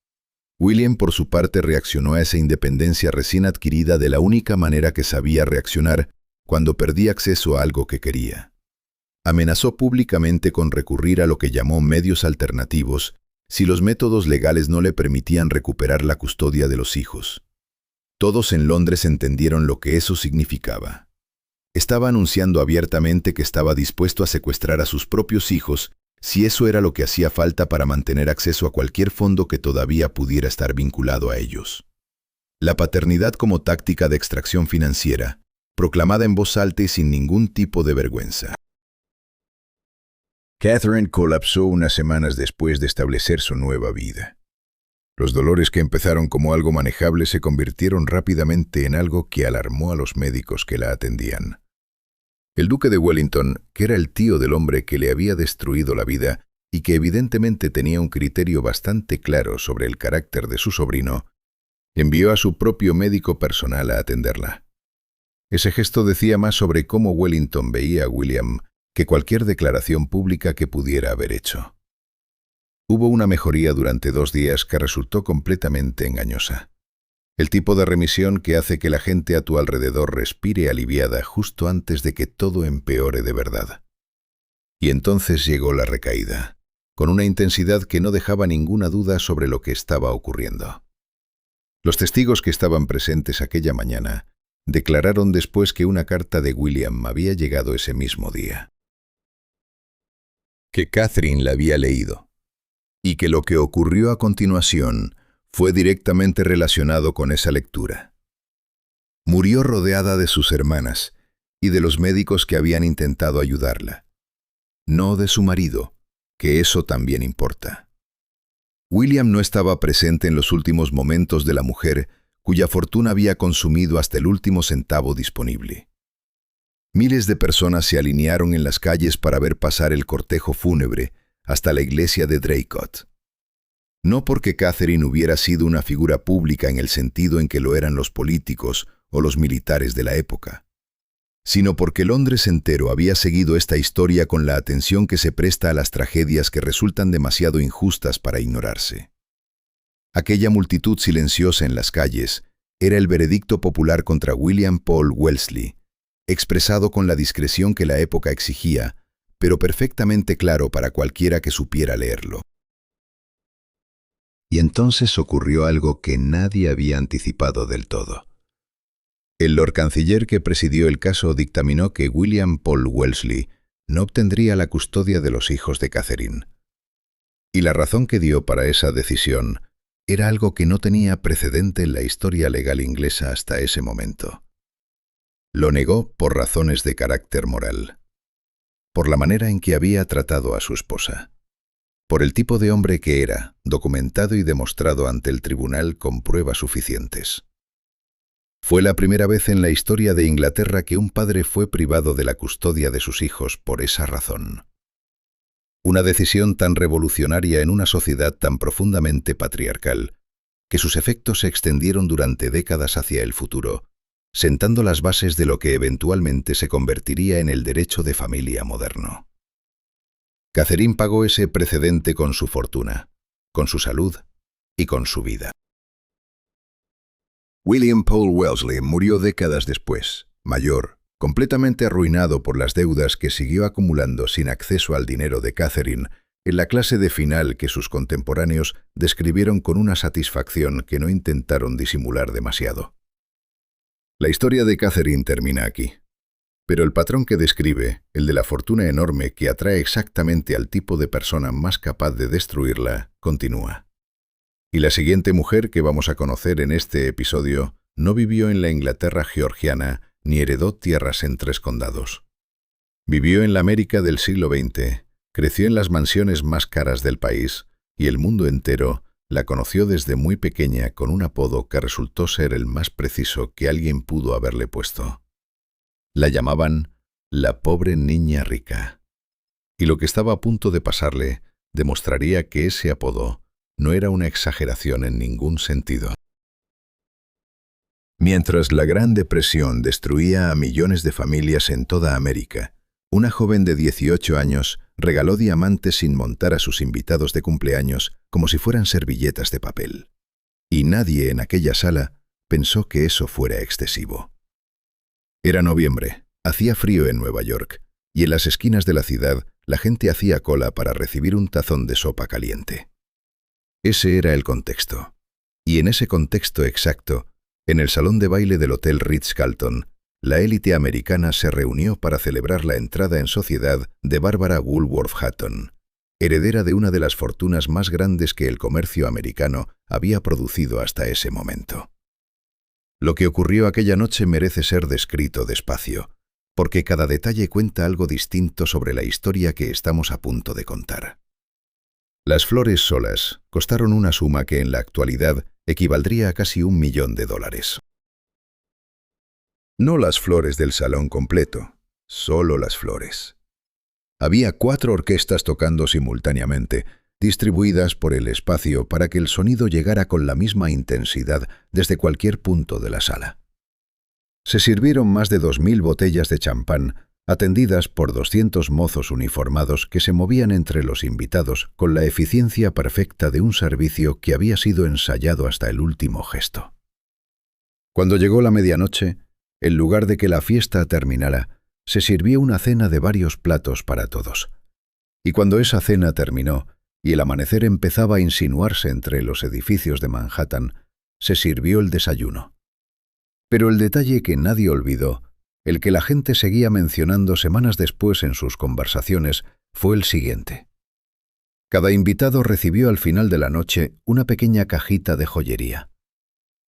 William, por su parte, reaccionó a esa independencia recién adquirida de la única manera que sabía reaccionar cuando perdía acceso a algo que quería. Amenazó públicamente con recurrir a lo que llamó medios alternativos si los métodos legales no le permitían recuperar la custodia de los hijos. Todos en Londres entendieron lo que eso significaba. Estaba anunciando abiertamente que estaba dispuesto a secuestrar a sus propios hijos si eso era lo que hacía falta para mantener acceso a cualquier fondo que todavía pudiera estar vinculado a ellos. La paternidad como táctica de extracción financiera, proclamada en voz alta y sin ningún tipo de vergüenza. Catherine colapsó unas semanas después de establecer su nueva vida. Los dolores que empezaron como algo manejable se convirtieron rápidamente en algo que alarmó a los médicos que la atendían. El duque de Wellington, que era el tío del hombre que le había destruido la vida y que evidentemente tenía un criterio bastante claro sobre el carácter de su sobrino, envió a su propio médico personal a atenderla. Ese gesto decía más sobre cómo Wellington veía a William que cualquier declaración pública que pudiera haber hecho. Hubo una mejoría durante 2 días que resultó completamente engañosa. El tipo de remisión que hace que la gente a tu alrededor respire aliviada justo antes de que todo empeore de verdad. Y entonces llegó la recaída, con una intensidad que no dejaba ninguna duda sobre lo que estaba ocurriendo. Los testigos que estaban presentes aquella mañana declararon después que una carta de William había llegado ese mismo día, que Catherine la había leído, y que lo que ocurrió a continuación fue directamente relacionado con esa lectura. Murió rodeada de sus hermanas y de los médicos que habían intentado ayudarla, no de su marido, que eso también importa. William no estaba presente en los últimos momentos de la mujer cuya fortuna había consumido hasta el último centavo disponible. Miles de personas se alinearon en las calles para ver pasar el cortejo fúnebre hasta la iglesia de Draycott. No porque Catherine hubiera sido una figura pública en el sentido en que lo eran los políticos o los militares de la época, sino porque Londres entero había seguido esta historia con la atención que se presta a las tragedias que resultan demasiado injustas para ignorarse. Aquella multitud silenciosa en las calles era el veredicto popular contra William Paul Wellesley, expresado con la discreción que la época exigía, pero perfectamente claro para cualquiera que supiera leerlo. Y entonces ocurrió algo que nadie había anticipado del todo. El Lord Canciller que presidió el caso dictaminó que William Paul Wellesley no obtendría la custodia de los hijos de Catherine. Y la razón que dio para esa decisión era algo que no tenía precedente en la historia legal inglesa hasta ese momento. Lo negó por razones de carácter moral, por la manera en que había tratado a su esposa, por el tipo de hombre que era, documentado y demostrado ante el tribunal con pruebas suficientes. Fue la primera vez en la historia de Inglaterra que un padre fue privado de la custodia de sus hijos por esa razón. Una decisión tan revolucionaria en una sociedad tan profundamente patriarcal, que sus efectos se extendieron durante décadas hacia el futuro, sentando las bases de lo que eventualmente se convertiría en el derecho de familia moderno. Catherine pagó ese precedente con su fortuna, con su salud y con su vida. William Paul Wellesley murió décadas después, mayor, completamente arruinado por las deudas que siguió acumulando sin acceso al dinero de Catherine, en la clase de final que sus contemporáneos describieron con una satisfacción que no intentaron disimular demasiado. La historia de Catherine termina aquí, pero el patrón que describe, el de la fortuna enorme que atrae exactamente al tipo de persona más capaz de destruirla, continúa. Y la siguiente mujer que vamos a conocer en este episodio no vivió en la Inglaterra georgiana ni heredó tierras en 3 condados. Vivió en la América del siglo XX, creció en las mansiones más caras del país y el mundo entero la conoció desde muy pequeña con un apodo que resultó ser el más preciso que alguien pudo haberle puesto. La llamaban la pobre niña rica. Y lo que estaba a punto de pasarle demostraría que ese apodo no era una exageración en ningún sentido. Mientras la Gran Depresión destruía a millones de familias en toda América, una joven de 18 años regaló diamantes sin montar a sus invitados de cumpleaños como si fueran servilletas de papel. Y nadie en aquella sala pensó que eso fuera excesivo. Era noviembre, Hacía frío en Nueva York, y en las esquinas de la ciudad la gente hacía cola para recibir un tazón de sopa caliente. Ese era el contexto. Y en ese contexto exacto, en el salón de baile del Hotel Ritz-Carlton, la élite americana se reunió para celebrar la entrada en sociedad de Barbara Woolworth Hatton, heredera de una de las fortunas más grandes que el comercio americano había producido hasta ese momento. Lo que ocurrió aquella noche merece ser descrito despacio, porque cada detalle cuenta algo distinto sobre la historia que estamos a punto de contar. Las flores solas costaron una suma que en la actualidad equivaldría a casi $1 millón. No las flores del salón completo, solo las flores. Había 4 orquestas tocando simultáneamente, distribuidas por el espacio para que el sonido llegara con la misma intensidad desde cualquier punto de la sala. Se sirvieron más de 2000 botellas de champán, atendidas por 200 mozos uniformados que se movían entre los invitados con la eficiencia perfecta de un servicio que había sido ensayado hasta el último gesto. Cuando llegó la medianoche, en lugar de que la fiesta terminara, se sirvió una cena de varios platos para todos. Y cuando esa cena terminó y el amanecer empezaba a insinuarse entre los edificios de Manhattan, se sirvió el desayuno. Pero el detalle que nadie olvidó, el que la gente seguía mencionando semanas después en sus conversaciones, fue el siguiente. Cada invitado recibió al final de la noche una pequeña cajita de joyería.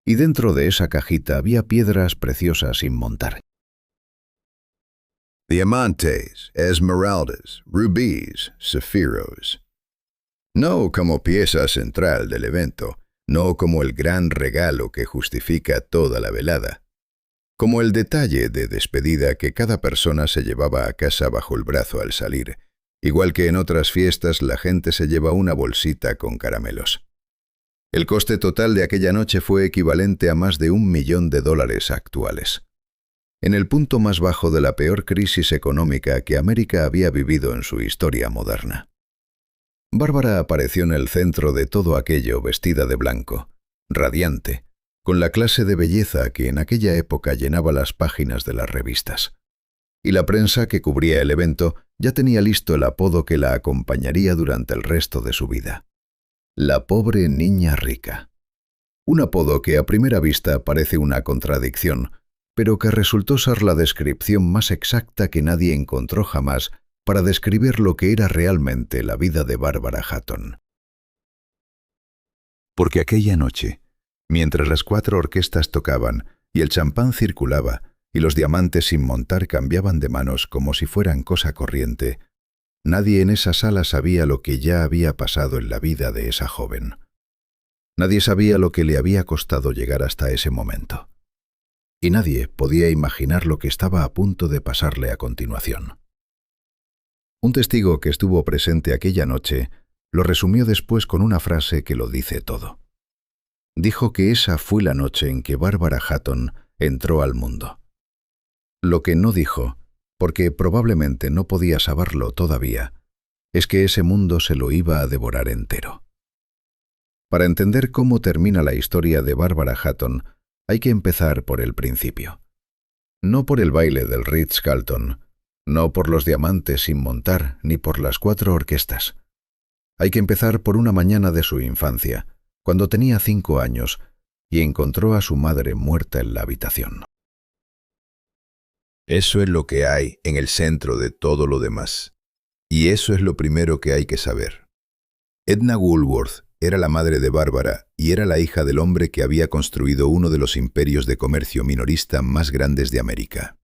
Y dentro de esa cajita había piedras preciosas sin montar. Diamantes, esmeraldas, rubíes, zafiros. No como pieza central del evento, no como el gran regalo que justifica toda la velada. Como el detalle de despedida que cada persona se llevaba a casa bajo el brazo al salir, igual que en otras fiestas la gente se lleva una bolsita con caramelos. El coste total de aquella noche fue equivalente a más de $1 millón actuales. En el punto más bajo de la peor crisis económica que América había vivido en su historia moderna. Bárbara apareció en el centro de todo aquello vestida de blanco, radiante, con la clase de belleza que en aquella época llenaba las páginas de las revistas. Y la prensa que cubría el evento ya tenía listo el apodo que la acompañaría durante el resto de su vida. La pobre niña rica. Un apodo que a primera vista parece una contradicción, pero que resultó ser la descripción más exacta que nadie encontró jamás para describir lo que era realmente la vida de Barbara Hatton. Porque aquella noche, mientras las 4 orquestas tocaban y el champán circulaba y los diamantes sin montar cambiaban de manos como si fueran cosa corriente, nadie en esa sala sabía lo que ya había pasado en la vida de esa joven. Nadie sabía lo que le había costado llegar hasta ese momento. Y nadie podía imaginar lo que estaba a punto de pasarle a continuación. Un testigo que estuvo presente aquella noche lo resumió después con una frase que lo dice todo. Dijo que esa fue la noche en que Barbara Hatton entró al mundo. Lo que no dijo, porque probablemente no podía saberlo todavía, es que ese mundo se lo iba a devorar entero. Para entender cómo termina la historia de Barbara Hatton, hay que empezar por el principio. No por el baile del Ritz-Carlton, no por los diamantes sin montar, ni por las 4 orquestas. Hay que empezar por una mañana de su infancia, cuando tenía 5 años, y encontró a su madre muerta en la habitación. Eso es lo que hay en el centro de todo lo demás. Y eso es lo primero que hay que saber. Edna Woolworth era la madre de Bárbara y era la hija del hombre que había construido uno de los imperios de comercio minorista más grandes de América.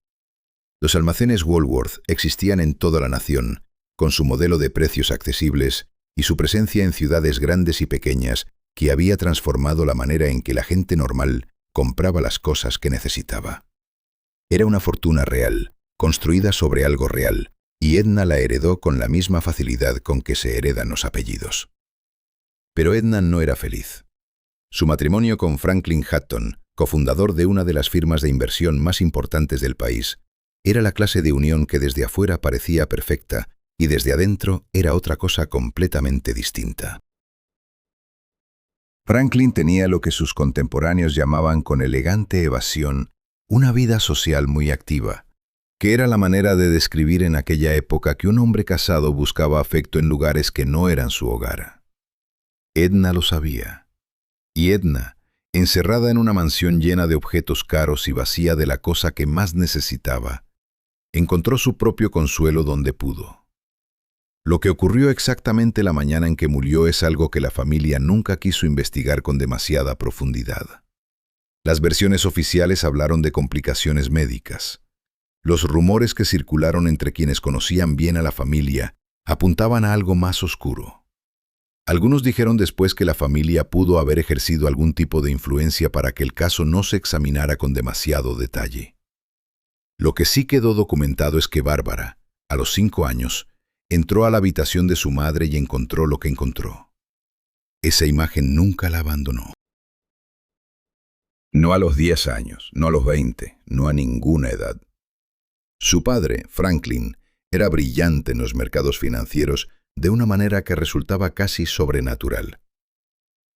Los almacenes Woolworth existían en toda la nación, con su modelo de precios accesibles y su presencia en ciudades grandes y pequeñas que había transformado la manera en que la gente normal compraba las cosas que necesitaba. Era una fortuna real, construida sobre algo real, y Edna la heredó con la misma facilidad con que se heredan los apellidos. Pero Edna no era feliz. Su matrimonio con Franklin Hatton, cofundador de una de las firmas de inversión más importantes del país, era la clase de unión que desde afuera parecía perfecta y desde adentro era otra cosa completamente distinta. Franklin tenía lo que sus contemporáneos llamaban con elegante evasión una vida social muy activa, que era la manera de describir en aquella época que un hombre casado buscaba afecto en lugares que no eran su hogar. Edna lo sabía. Y Edna, encerrada en una mansión llena de objetos caros y vacía de la cosa que más necesitaba, encontró su propio consuelo donde pudo. Lo que ocurrió exactamente la mañana en que murió es algo que la familia nunca quiso investigar con demasiada profundidad. Las versiones oficiales hablaron de complicaciones médicas. Los rumores que circularon entre quienes conocían bien a la familia apuntaban a algo más oscuro. Algunos dijeron después que la familia pudo haber ejercido algún tipo de influencia para que el caso no se examinara con demasiado detalle. Lo que sí quedó documentado es que Bárbara, a los 5 años, entró a la habitación de su madre y encontró lo que encontró. Esa imagen nunca la abandonó. No a los 10 años, no a los 20, no a ninguna edad. Su padre, Franklin, era brillante en los mercados financieros de una manera que resultaba casi sobrenatural.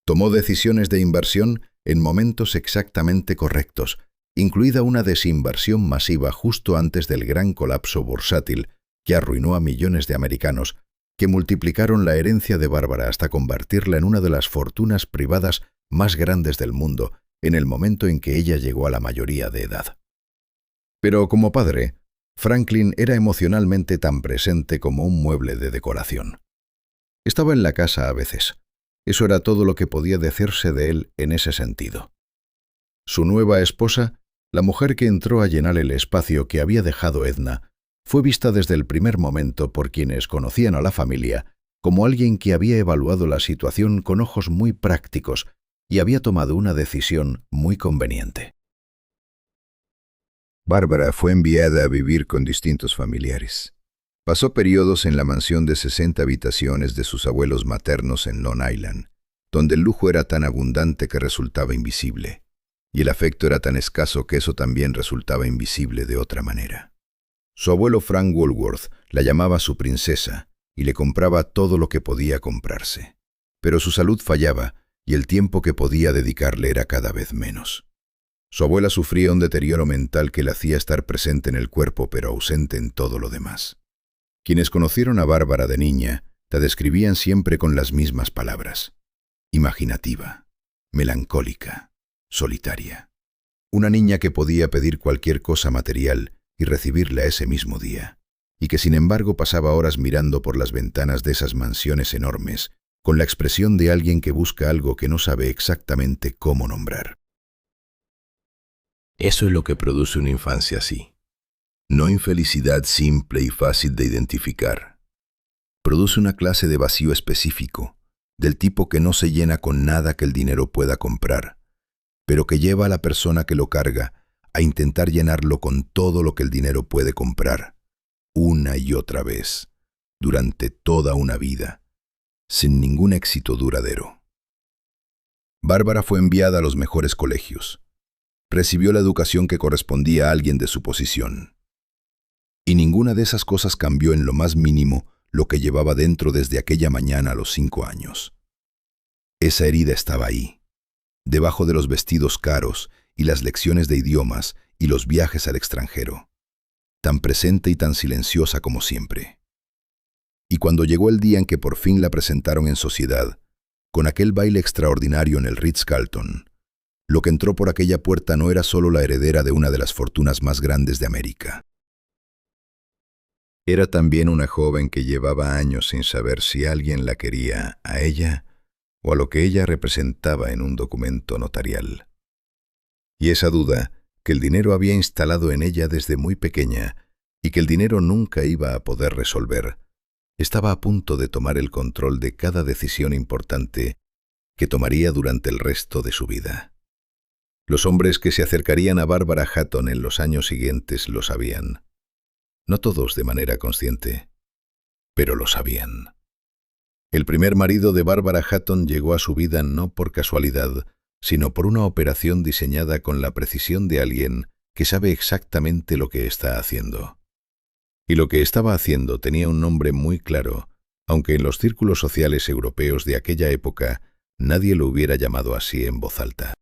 Tomó decisiones de inversión en momentos exactamente correctos, incluida una desinversión masiva justo antes del gran colapso bursátil que arruinó a millones de americanos, que multiplicaron la herencia de Bárbara hasta convertirla en una de las fortunas privadas más grandes del mundo en el momento en que ella llegó a la mayoría de edad. Pero como padre, Franklin era emocionalmente tan presente como un mueble de decoración. Estaba en la casa a veces. Eso era todo lo que podía decirse de él en ese sentido. Su nueva esposa, la mujer que entró a llenar el espacio que había dejado Edna, fue vista desde el primer momento por quienes conocían a la familia como alguien que había evaluado la situación con ojos muy prácticos y había tomado una decisión muy conveniente. Bárbara fue enviada a vivir con distintos familiares. Pasó periodos en la mansión de 60 habitaciones de sus abuelos maternos en Long Island, donde el lujo era tan abundante que resultaba invisible, y el afecto era tan escaso que eso también resultaba invisible de otra manera. Su abuelo Frank Woolworth la llamaba su princesa y le compraba todo lo que podía comprarse. Pero su salud fallaba y el tiempo que podía dedicarle era cada vez menos. Su abuela sufría un deterioro mental que le hacía estar presente en el cuerpo pero ausente en todo lo demás. Quienes conocieron a Bárbara de niña la describían siempre con las mismas palabras: imaginativa, melancólica, solitaria. Una niña que podía pedir cualquier cosa material y recibirla ese mismo día, y que sin embargo pasaba horas mirando por las ventanas de esas mansiones enormes, con la expresión de alguien que busca algo que no sabe exactamente cómo nombrar. Eso es lo que produce una infancia así. No infelicidad simple y fácil de identificar. Produce una clase de vacío específico, del tipo que no se llena con nada que el dinero pueda comprar, pero que lleva a la persona que lo carga a intentar llenarlo con todo lo que el dinero puede comprar, una y otra vez, durante toda una vida, sin ningún éxito duradero. Bárbara fue enviada a los mejores colegios. Recibió la educación que correspondía a alguien de su posición. Y ninguna de esas cosas cambió en lo más mínimo lo que llevaba dentro desde aquella mañana a los 5 años. Esa herida estaba ahí, debajo de los vestidos caros y las lecciones de idiomas y los viajes al extranjero, tan presente y tan silenciosa como siempre. Y cuando llegó el día en que por fin la presentaron en sociedad, con aquel baile extraordinario en el Ritz-Carlton, lo que entró por aquella puerta no era solo la heredera de una de las fortunas más grandes de América. Era también una joven que llevaba años sin saber si alguien la quería a ella o a lo que ella representaba en un documento notarial. Y esa duda, que el dinero había instalado en ella desde muy pequeña y que el dinero nunca iba a poder resolver, estaba a punto de tomar el control de cada decisión importante que tomaría durante el resto de su vida. Los hombres que se acercarían a Bárbara Hatton en los años siguientes lo sabían. No todos de manera consciente, pero lo sabían. El primer marido de Bárbara Hatton llegó a su vida no por casualidad, sino por una operación diseñada con la precisión de alguien que sabe exactamente lo que está haciendo. Y lo que estaba haciendo tenía un nombre muy claro, aunque en los círculos sociales europeos de aquella época nadie lo hubiera llamado así en voz alta.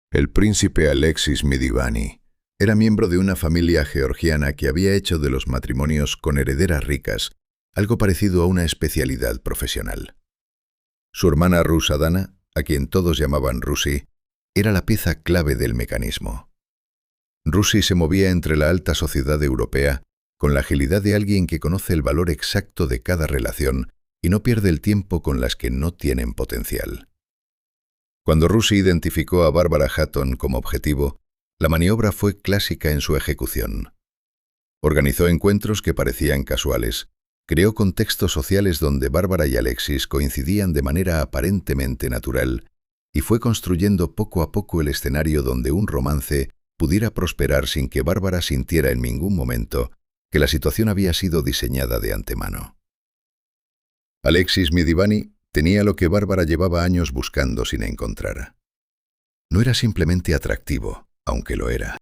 El príncipe Alexis Midivani Era miembro de una familia georgiana que había hecho de los matrimonios con herederas ricas algo parecido a una especialidad profesional. Su hermana rusa Dana, a quien todos llamaban Rusi, era la pieza clave del mecanismo. Rusi se movía entre la alta sociedad europea con la agilidad de alguien que conoce el valor exacto de cada relación y no pierde el tiempo con las que no tienen potencial. Cuando Rusi identificó a Barbara Hatton como objetivo, la maniobra fue clásica en su ejecución. Organizó encuentros que parecían casuales, creó contextos sociales donde Bárbara y Alexis coincidían de manera aparentemente natural y fue construyendo poco a poco el escenario donde un romance pudiera prosperar sin que Bárbara sintiera en ningún momento que la situación había sido diseñada de antemano. Alexis Midivani tenía lo que Bárbara llevaba años buscando sin encontrar. No era simplemente atractivo, aunque lo era.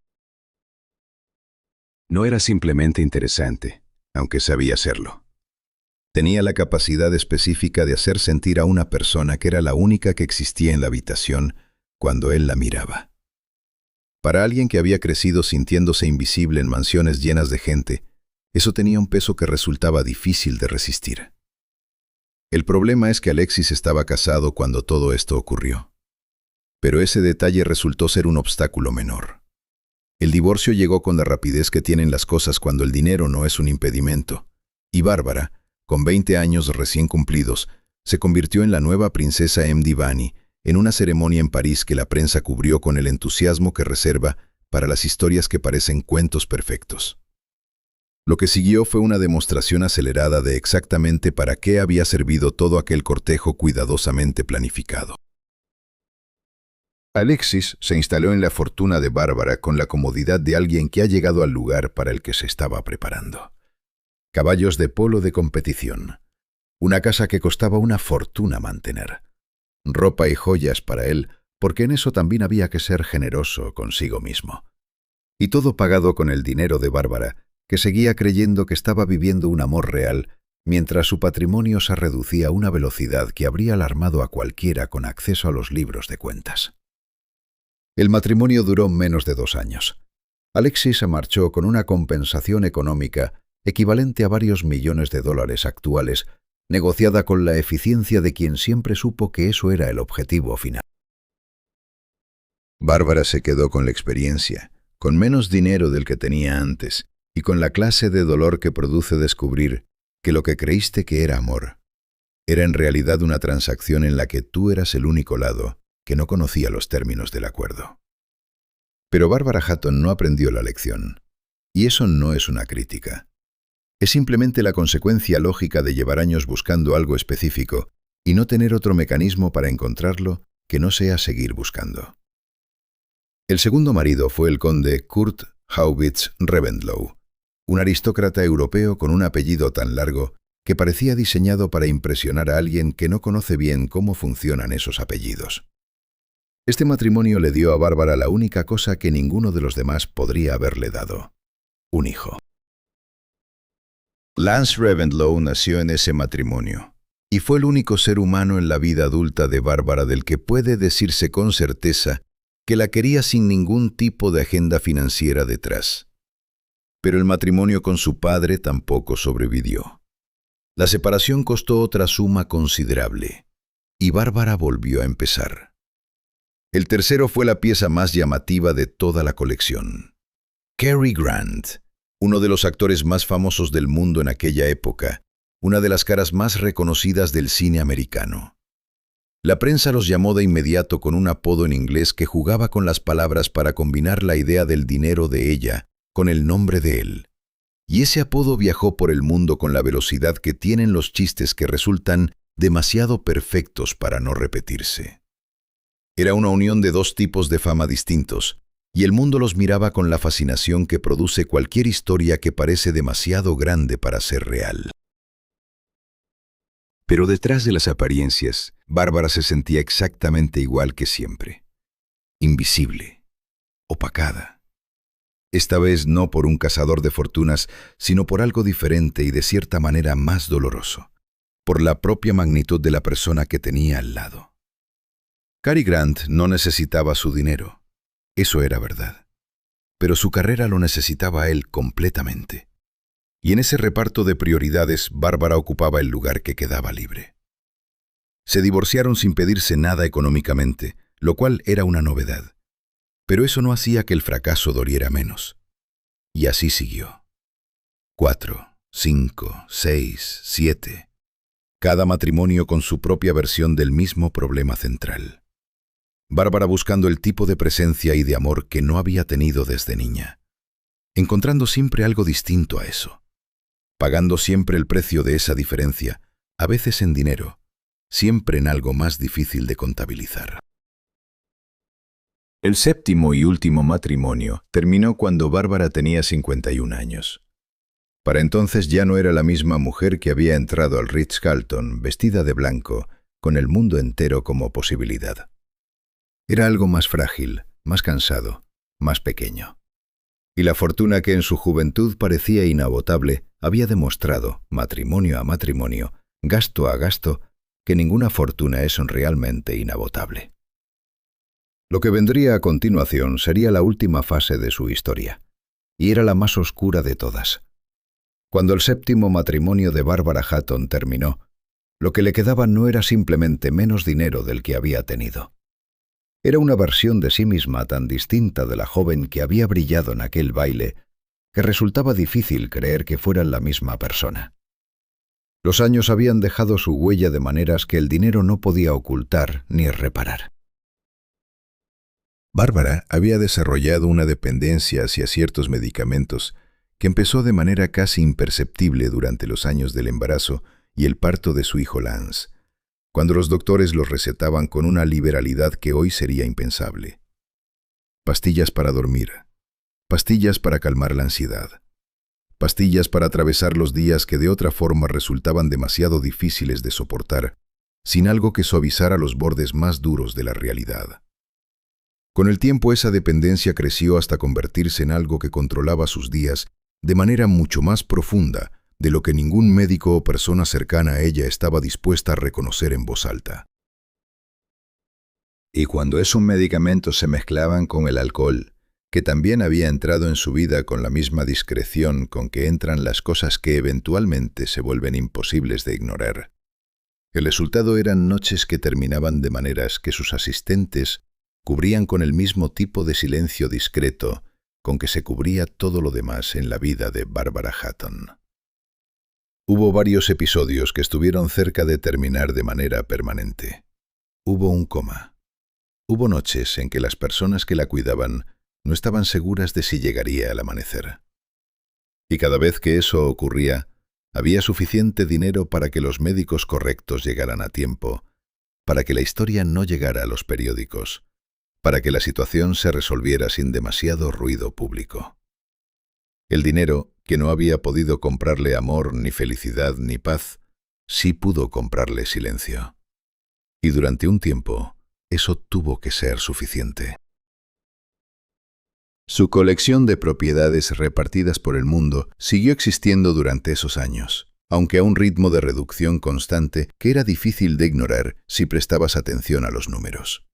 No era simplemente interesante, aunque sabía serlo. Tenía la capacidad específica de hacer sentir a una persona que era la única que existía en la habitación cuando él la miraba. Para alguien que había crecido sintiéndose invisible en mansiones llenas de gente, eso tenía un peso que resultaba difícil de resistir. El problema es que Alexis estaba casado cuando todo esto ocurrió. Pero ese detalle resultó ser un obstáculo menor. El divorcio llegó con la rapidez que tienen las cosas cuando el dinero no es un impedimento, y Bárbara, con 20 años recién cumplidos, se convirtió en la nueva princesa Mdivani en una ceremonia en París que la prensa cubrió con el entusiasmo que reserva para las historias que parecen cuentos perfectos. Lo que siguió fue una demostración acelerada de exactamente para qué había servido todo aquel cortejo cuidadosamente planificado. Alexis se instaló en la fortuna de Bárbara con la comodidad de alguien que ha llegado al lugar para el que se estaba preparando. Caballos de polo de competición, una casa que costaba una fortuna mantener, ropa y joyas para él, porque en eso también había que ser generoso consigo mismo. Y todo pagado con el dinero de Bárbara, que seguía creyendo que estaba viviendo un amor real, mientras su patrimonio se reducía a una velocidad que habría alarmado a cualquiera con acceso a los libros de cuentas. El matrimonio duró menos de 2 años. Alexis se marchó con una compensación económica equivalente a varios millones de dólares actuales, negociada con la eficiencia de quien siempre supo que eso era el objetivo final. Bárbara se quedó con la experiencia, con menos dinero del que tenía antes, y con la clase de dolor que produce descubrir que lo que creíste que era amor, era en realidad una transacción en la que tú eras el único lado que no conocía los términos del acuerdo. Pero Bárbara Hatton no aprendió la lección, y eso no es una crítica. Es simplemente la consecuencia lógica de llevar años buscando algo específico y no tener otro mecanismo para encontrarlo que no sea seguir buscando. El segundo marido fue el conde Kurt Haubitz Reventlow, un aristócrata europeo con un apellido tan largo que parecía diseñado para impresionar a alguien que no conoce bien cómo funcionan esos apellidos. Este matrimonio le dio a Bárbara la única cosa que ninguno de los demás podría haberle dado: un hijo. Lance Reventlow nació en ese matrimonio, y fue el único ser humano en la vida adulta de Bárbara del que puede decirse con certeza que la quería sin ningún tipo de agenda financiera detrás. Pero el matrimonio con su padre tampoco sobrevivió. La separación costó otra suma considerable, y Bárbara volvió a empezar. El tercero fue la pieza más llamativa de toda la colección: Cary Grant, uno de los actores más famosos del mundo en aquella época, una de las caras más reconocidas del cine americano. La prensa los llamó de inmediato con un apodo en inglés que jugaba con las palabras para combinar la idea del dinero de ella con el nombre de él. Y ese apodo viajó por el mundo con la velocidad que tienen los chistes que resultan demasiado perfectos para no repetirse. Era una unión de 2 tipos de fama distintos, y el mundo los miraba con la fascinación que produce cualquier historia que parece demasiado grande para ser real. Pero detrás de las apariencias, Bárbara se sentía exactamente igual que siempre: invisible, opacada. Esta vez no por un cazador de fortunas, sino por algo diferente y de cierta manera más doloroso: por la propia magnitud de la persona que tenía al lado. Cary Grant no necesitaba su dinero. Eso era verdad. pero su carrera lo necesitaba a él completamente. Y en ese reparto de prioridades, Bárbara ocupaba el lugar que quedaba libre. Se divorciaron sin pedirse nada económicamente, lo cual era una novedad. Pero eso no hacía que el fracaso doliera menos. Y así siguió. 4, 5, 6, 7. Cada matrimonio con su propia versión del mismo problema central. Bárbara buscando el tipo de presencia y de amor que no había tenido desde niña. Encontrando siempre algo distinto a eso. Pagando siempre el precio de esa diferencia, a veces en dinero, siempre en algo más difícil de contabilizar. El séptimo y último matrimonio terminó cuando Bárbara tenía 51 años. Para entonces ya no era la misma mujer que había entrado al Ritz-Carlton vestida de blanco, con el mundo entero como posibilidad. Era algo más frágil, más cansado, más pequeño. Y la fortuna que en su juventud parecía inagotable había demostrado, matrimonio a matrimonio, gasto a gasto, que ninguna fortuna es realmente inagotable. Lo que vendría a continuación sería la última fase de su historia, y era la más oscura de todas. Cuando el séptimo matrimonio de Bárbara Hatton terminó, lo que le quedaba no era simplemente menos dinero del que había tenido. Era una versión de sí misma tan distinta de la joven que había brillado en aquel baile, que resultaba difícil creer que fueran la misma persona. Los años habían dejado su huella de maneras que el dinero no podía ocultar ni reparar. Bárbara había desarrollado una dependencia hacia ciertos medicamentos que empezó de manera casi imperceptible durante los años del embarazo y el parto de su hijo Lance, cuando los doctores los recetaban con una liberalidad que hoy sería impensable. Pastillas para dormir, pastillas para calmar la ansiedad, pastillas para atravesar los días que de otra forma resultaban demasiado difíciles de soportar, sin algo que suavizara los bordes más duros de la realidad. Con el tiempo esa dependencia creció hasta convertirse en algo que controlaba sus días de manera mucho más profunda de lo que ningún médico o persona cercana a ella estaba dispuesta a reconocer en voz alta. Y cuando esos medicamentos se mezclaban con el alcohol, que también había entrado en su vida con la misma discreción con que entran las cosas que eventualmente se vuelven imposibles de ignorar, el resultado eran noches que terminaban de maneras que sus asistentes cubrían con el mismo tipo de silencio discreto con que se cubría todo lo demás en la vida de Bárbara Hatton. Hubo varios episodios que estuvieron cerca de terminar de manera permanente. Hubo un coma. Hubo noches en que las personas que la cuidaban no estaban seguras de si llegaría al amanecer. Y cada vez que eso ocurría, había suficiente dinero para que los médicos correctos llegaran a tiempo, para que la historia no llegara a los periódicos, para que la situación se resolviera sin demasiado ruido público. El dinero, que no había podido comprarle amor, ni felicidad, ni paz, sí pudo comprarle silencio. Y durante un tiempo, eso tuvo que ser suficiente. Su colección de propiedades repartidas por el mundo siguió existiendo durante esos años, aunque a un ritmo de reducción constante que era difícil de ignorar si prestabas atención a los números.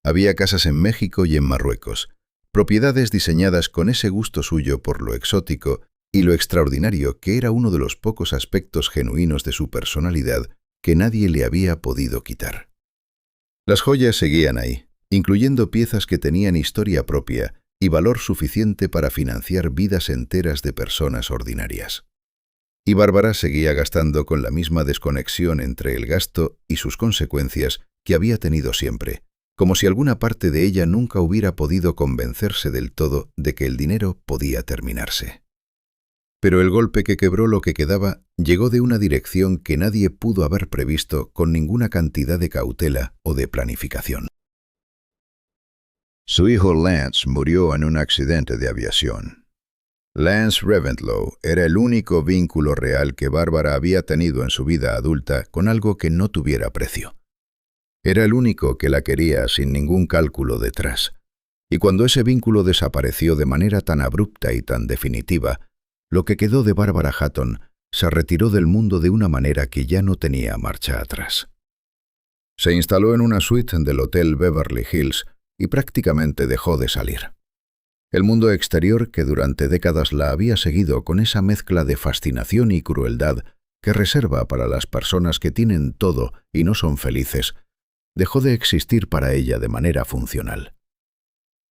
Había casas en México y en Marruecos, propiedades diseñadas con ese gusto suyo por lo exótico y lo extraordinario que era uno de los pocos aspectos genuinos de su personalidad que nadie le había podido quitar. Las joyas seguían ahí, incluyendo piezas que tenían historia propia y valor suficiente para financiar vidas enteras de personas ordinarias. Y Bárbara seguía gastando con la misma desconexión entre el gasto y sus consecuencias que había tenido siempre, como si alguna parte de ella nunca hubiera podido convencerse del todo de que el dinero podía terminarse. Pero el golpe que quebró lo que quedaba llegó de una dirección que nadie pudo haber previsto con ninguna cantidad de cautela o de planificación. Su hijo Lance murió en un accidente de aviación. Lance Reventlow era el único vínculo real que Bárbara había tenido en su vida adulta con algo que no tuviera precio. Era el único que la quería sin ningún cálculo detrás. Y cuando ese vínculo desapareció de manera tan abrupta y tan definitiva, lo que quedó de Bárbara Hatton se retiró del mundo de una manera que ya no tenía marcha atrás. Se instaló en una suite del Hotel Beverly Hills y prácticamente dejó de salir. El mundo exterior, que durante décadas la había seguido con esa mezcla de fascinación y crueldad que reserva para las personas que tienen todo y no son felices, dejó de existir para ella de manera funcional.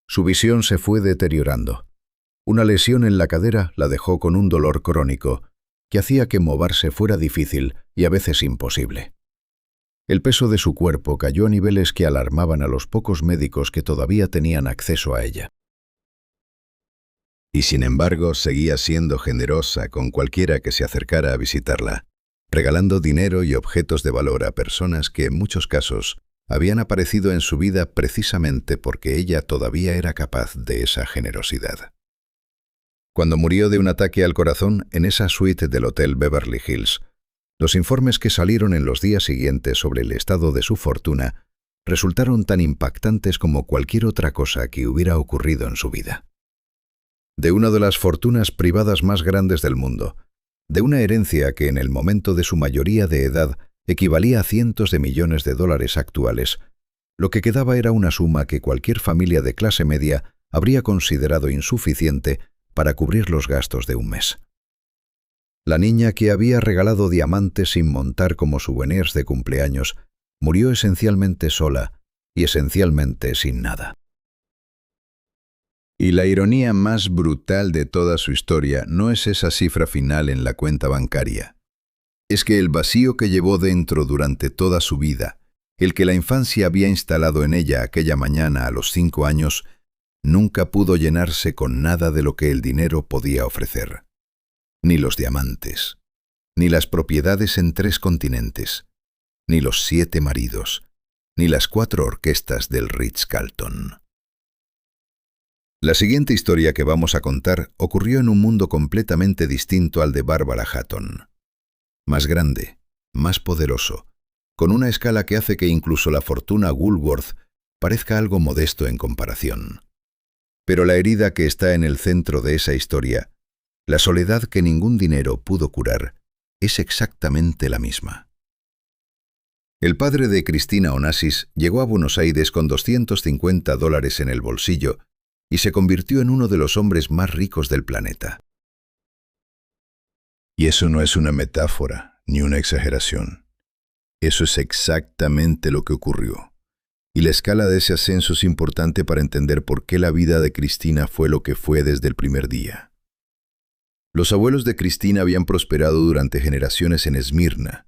Su visión se fue deteriorando. Una lesión en la cadera la dejó con un dolor crónico que hacía que moverse fuera difícil y a veces imposible. El peso de su cuerpo cayó a niveles que alarmaban a los pocos médicos que todavía tenían acceso a ella. Y sin embargo, seguía siendo generosa con cualquiera que se acercara a visitarla, regalando dinero y objetos de valor a personas que, en muchos casos, habían aparecido en su vida precisamente porque ella todavía era capaz de esa generosidad. Cuando murió de un ataque al corazón en esa suite del Hotel Beverly Hills, los informes que salieron en los días siguientes sobre el estado de su fortuna resultaron tan impactantes como cualquier otra cosa que hubiera ocurrido en su vida. De una de las fortunas privadas más grandes del mundo, de una herencia que en el momento de su mayoría de edad equivalía a cientos de millones de dólares actuales, lo que quedaba era una suma que cualquier familia de clase media habría considerado insuficiente para cubrir los gastos de un mes. La niña que había regalado diamantes sin montar como souvenirs de cumpleaños murió esencialmente sola y esencialmente sin nada. Y la ironía más brutal de toda su historia no es esa cifra final en la cuenta bancaria. Es que el vacío que llevó dentro durante toda su vida, el que la infancia había instalado en ella aquella mañana a los 5 años, nunca pudo llenarse con nada de lo que el dinero podía ofrecer. Ni los diamantes, ni las propiedades en 3 continentes, ni los 7 maridos, ni las 4 orquestas del Ritz-Carlton. La siguiente historia que vamos a contar ocurrió en un mundo completamente distinto al de Barbara Hatton. Más grande, más poderoso, con una escala que hace que incluso la fortuna Woolworth parezca algo modesto en comparación. Pero la herida que está en el centro de esa historia, la soledad que ningún dinero pudo curar, es exactamente la misma. El padre de Christina Onassis llegó a Buenos Aires con $250 en el bolsillo y se convirtió en uno de los hombres más ricos del planeta. Y eso no es una metáfora ni una exageración. Eso es exactamente lo que ocurrió. Y la escala de ese ascenso es importante para entender por qué la vida de Cristina fue lo que fue desde el primer día. Los abuelos de Cristina habían prosperado durante generaciones en Esmirna,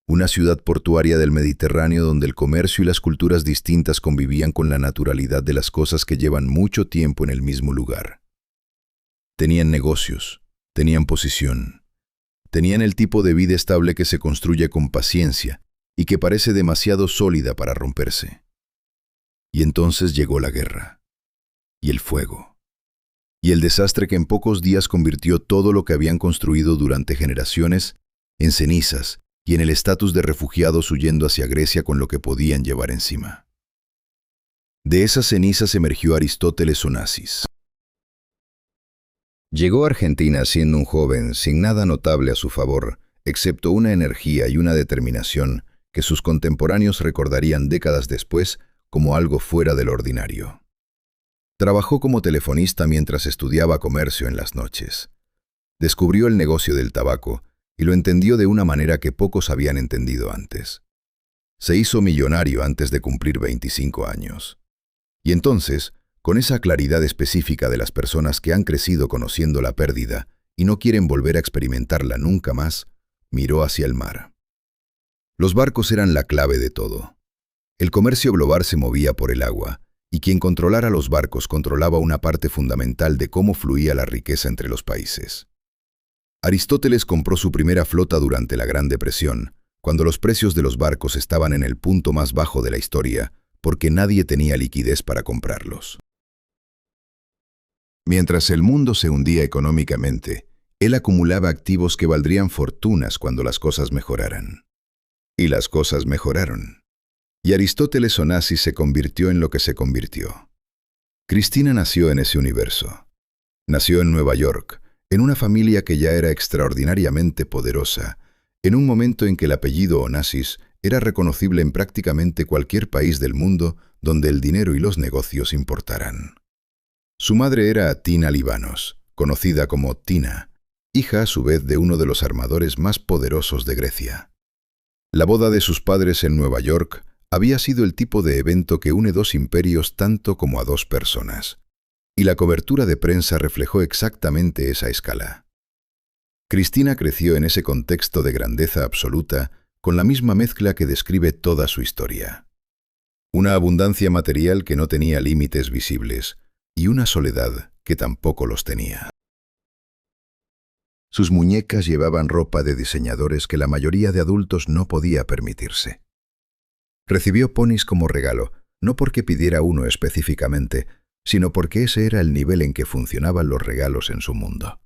una ciudad portuaria del Mediterráneo donde el comercio y las culturas distintas convivían con la naturalidad de las cosas que llevan mucho tiempo en el mismo lugar. Tenían negocios, tenían posición, tenían el tipo de vida estable que se construye con paciencia y que parece demasiado sólida para romperse. Y entonces llegó la guerra, y el fuego, y el desastre que en pocos días convirtió todo lo que habían construido durante generaciones en cenizas y en el estatus de refugiados huyendo hacia Grecia con lo que podían llevar encima. De esas cenizas emergió Aristóteles Onassis. Llegó a Argentina siendo un joven sin nada notable a su favor, excepto una energía y una determinación que sus contemporáneos recordarían décadas después como algo fuera del ordinario. Trabajó como telefonista mientras estudiaba comercio en las noches. Descubrió el negocio del tabaco y lo entendió de una manera que pocos habían entendido antes. Se hizo millonario antes de cumplir 25 años. Y entonces, con esa claridad específica de las personas que han crecido conociendo la pérdida y no quieren volver a experimentarla nunca más, miró hacia el mar. Los barcos eran la clave de todo. El comercio global se movía por el agua, y quien controlara los barcos controlaba una parte fundamental de cómo fluía la riqueza entre los países. Aristóteles compró su primera flota durante la Gran Depresión, cuando los precios de los barcos estaban en el punto más bajo de la historia, porque nadie tenía liquidez para comprarlos. Mientras el mundo se hundía económicamente, él acumulaba activos que valdrían fortunas cuando las cosas mejoraran. Y las cosas mejoraron. Y Aristóteles Onassis se convirtió en lo que se convirtió. Cristina nació en ese universo. Nació en Nueva York, en una familia que ya era extraordinariamente poderosa, en un momento en que el apellido Onassis era reconocible en prácticamente cualquier país del mundo donde el dinero y los negocios importaran. Su madre era Tina Libanos, conocida como Tina, hija a su vez de uno de los armadores más poderosos de Grecia. La boda de sus padres en Nueva York había sido el tipo de evento que une dos imperios tanto como a dos personas, y la cobertura de prensa reflejó exactamente esa escala. Cristina creció en ese contexto de grandeza absoluta con la misma mezcla que describe toda su historia. Una abundancia material que no tenía límites visibles y una soledad que tampoco los tenía. Sus muñecas llevaban ropa de diseñadores que la mayoría de adultos no podía permitirse. Recibió ponis como regalo, no porque pidiera uno específicamente, sino porque ese era el nivel en que funcionaban los regalos en su mundo.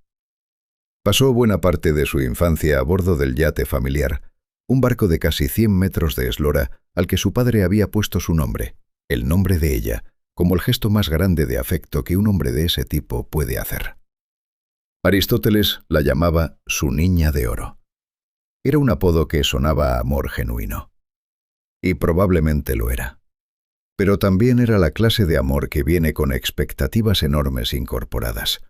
Pasó buena parte de su infancia a bordo del yate familiar, un barco de casi 100 metros de eslora al que su padre había puesto su nombre, el nombre de ella, como el gesto más grande de afecto que un hombre de ese tipo puede hacer. Aristóteles la llamaba su niña de oro. Era un apodo que sonaba a amor genuino. Y probablemente lo era. Pero también era la clase de amor que viene con expectativas enormes incorporadas.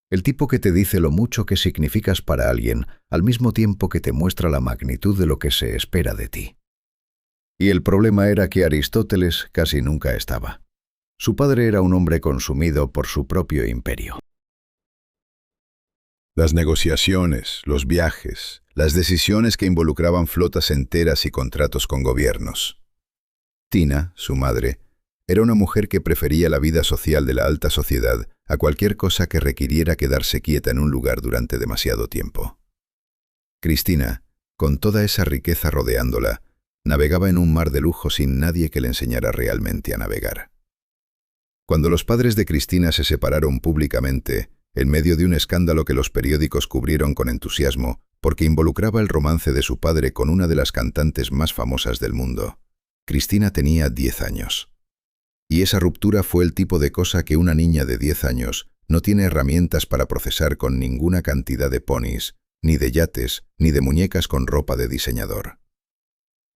El tipo que te dice lo mucho que significas para alguien, al mismo tiempo que te muestra la magnitud de lo que se espera de ti. Y el problema era que Aristóteles casi nunca estaba. Su padre era un hombre consumido por su propio imperio. Las negociaciones, los viajes, las decisiones que involucraban flotas enteras y contratos con gobiernos. Tina, su madre, era una mujer que prefería la vida social de la alta sociedad a cualquier cosa que requiriera quedarse quieta en un lugar durante demasiado tiempo. Cristina, con toda esa riqueza rodeándola, navegaba en un mar de lujo sin nadie que le enseñara realmente a navegar. Cuando los padres de Cristina se separaron públicamente, en medio de un escándalo que los periódicos cubrieron con entusiasmo porque involucraba el romance de su padre con una de las cantantes más famosas del mundo, Cristina tenía 10 años. Y esa ruptura fue el tipo de cosa que una niña de 10 años no tiene herramientas para procesar con ninguna cantidad de ponis, ni de yates, ni de muñecas con ropa de diseñador.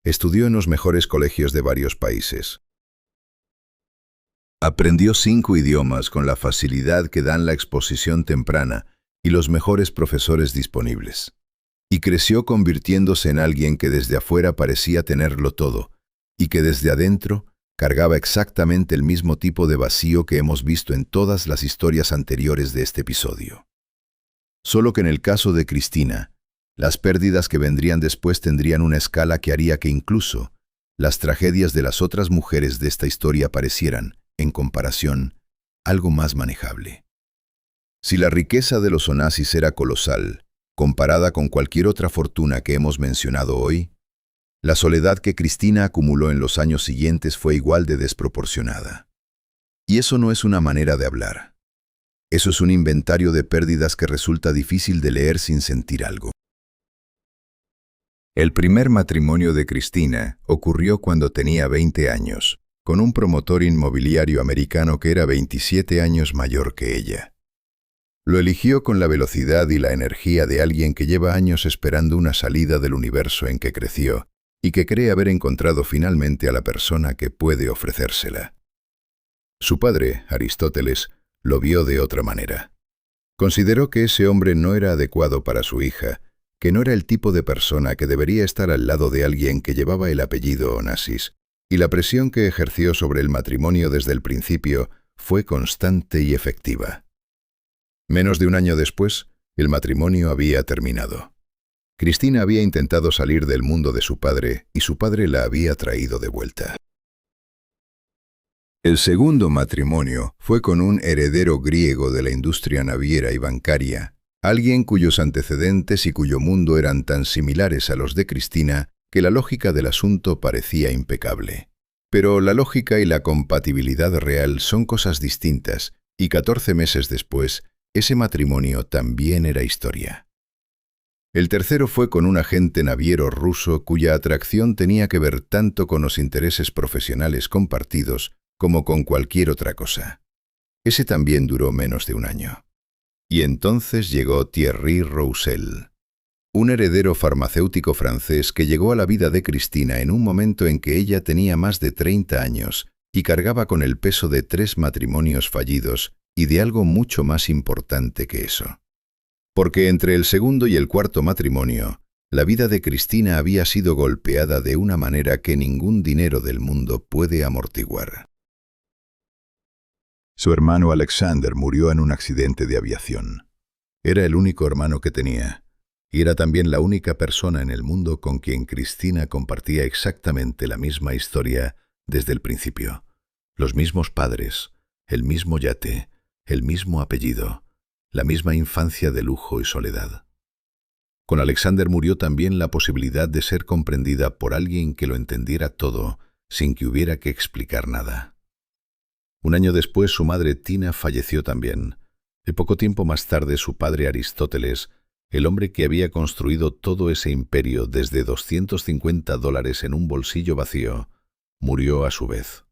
Estudió en los mejores colegios de varios países. Aprendió 5 idiomas con la facilidad que dan la exposición temprana y los mejores profesores disponibles. Y creció convirtiéndose en alguien que desde afuera parecía tenerlo todo, y que desde adentro cargaba exactamente el mismo tipo de vacío que hemos visto en todas las historias anteriores de este episodio. Solo que en el caso de Cristina, las pérdidas que vendrían después tendrían una escala que haría que incluso las tragedias de las otras mujeres de esta historia parecieran, en comparación, algo más manejable. Si la riqueza de los Onassis era colosal, comparada con cualquier otra fortuna que hemos mencionado hoy, la soledad que Cristina acumuló en los años siguientes fue igual de desproporcionada. Y eso no es una manera de hablar. Eso es un inventario de pérdidas que resulta difícil de leer sin sentir algo. El primer matrimonio de Cristina ocurrió cuando tenía 20 años, con un promotor inmobiliario americano que era 27 años mayor que ella. Lo eligió con la velocidad y la energía de alguien que lleva años esperando una salida del universo en que creció y que cree haber encontrado finalmente a la persona que puede ofrecérsela. Su padre, Aristóteles, lo vio de otra manera. Consideró que ese hombre no era adecuado para su hija, que no era el tipo de persona que debería estar al lado de alguien que llevaba el apellido Onassis, y la presión que ejerció sobre el matrimonio desde el principio fue constante y efectiva. Menos de un año después, el matrimonio había terminado. Cristina había intentado salir del mundo de su padre y su padre la había traído de vuelta. El segundo matrimonio fue con un heredero griego de la industria naviera y bancaria, alguien cuyos antecedentes y cuyo mundo eran tan similares a los de Cristina que la lógica del asunto parecía impecable. Pero la lógica y la compatibilidad real son cosas distintas, y 14 meses después, ese matrimonio también era historia. El tercero fue con un agente naviero ruso cuya atracción tenía que ver tanto con los intereses profesionales compartidos como con cualquier otra cosa. Ese también duró menos de un año. Y entonces llegó Thierry Roussel, un heredero farmacéutico francés que llegó a la vida de Cristina en un momento en que ella tenía más de 30 años y cargaba con el peso de 3 matrimonios fallidos y de algo mucho más importante que eso. Porque entre el segundo y el cuarto matrimonio, la vida de Cristina había sido golpeada de una manera que ningún dinero del mundo puede amortiguar. Su hermano Alexander murió en un accidente de aviación. Era el único hermano que tenía, y era también la única persona en el mundo con quien Cristina compartía exactamente la misma historia desde el principio. Los mismos padres, el mismo yate, el mismo apellido, la misma infancia de lujo y soledad. Con Alexander murió también la posibilidad de ser comprendida por alguien que lo entendiera todo sin que hubiera que explicar nada. Un año después su madre Tina falleció también, y poco tiempo más tarde su padre Aristóteles, el hombre que había construido todo ese imperio desde $250 en un bolsillo vacío, murió a su vez.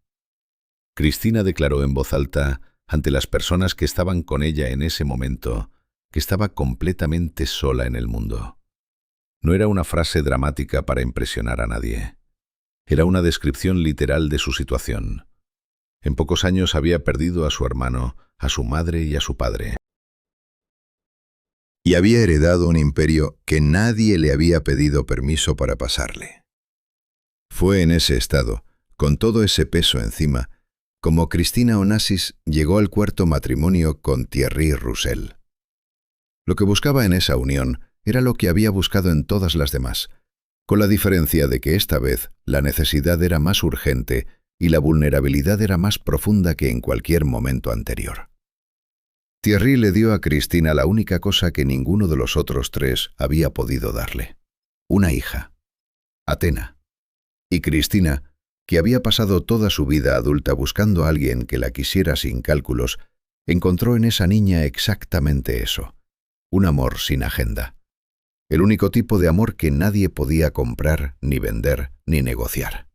Cristina declaró en voz alta, ante las personas que estaban con ella en ese momento, que estaba completamente sola en el mundo. No era una frase dramática para impresionar a nadie. Era una descripción literal de su situación. En pocos años había perdido a su hermano, a su madre y a su padre. Y había heredado un imperio que nadie le había pedido permiso para pasarle. Fue en ese estado, con todo ese peso encima, como Cristina Onassis llegó al cuarto matrimonio con Thierry Roussel. Lo que buscaba en esa unión era lo que había buscado en todas las demás, con la diferencia de que esta vez la necesidad era más urgente y la vulnerabilidad era más profunda que en cualquier momento anterior. Thierry le dio a Cristina la única cosa que ninguno de los otros tres había podido darle: una hija, Athena. Y Cristina, que había pasado toda su vida adulta buscando a alguien que la quisiera sin cálculos, encontró en esa niña exactamente eso: un amor sin agenda. El único tipo de amor que nadie podía comprar, ni vender, ni negociar.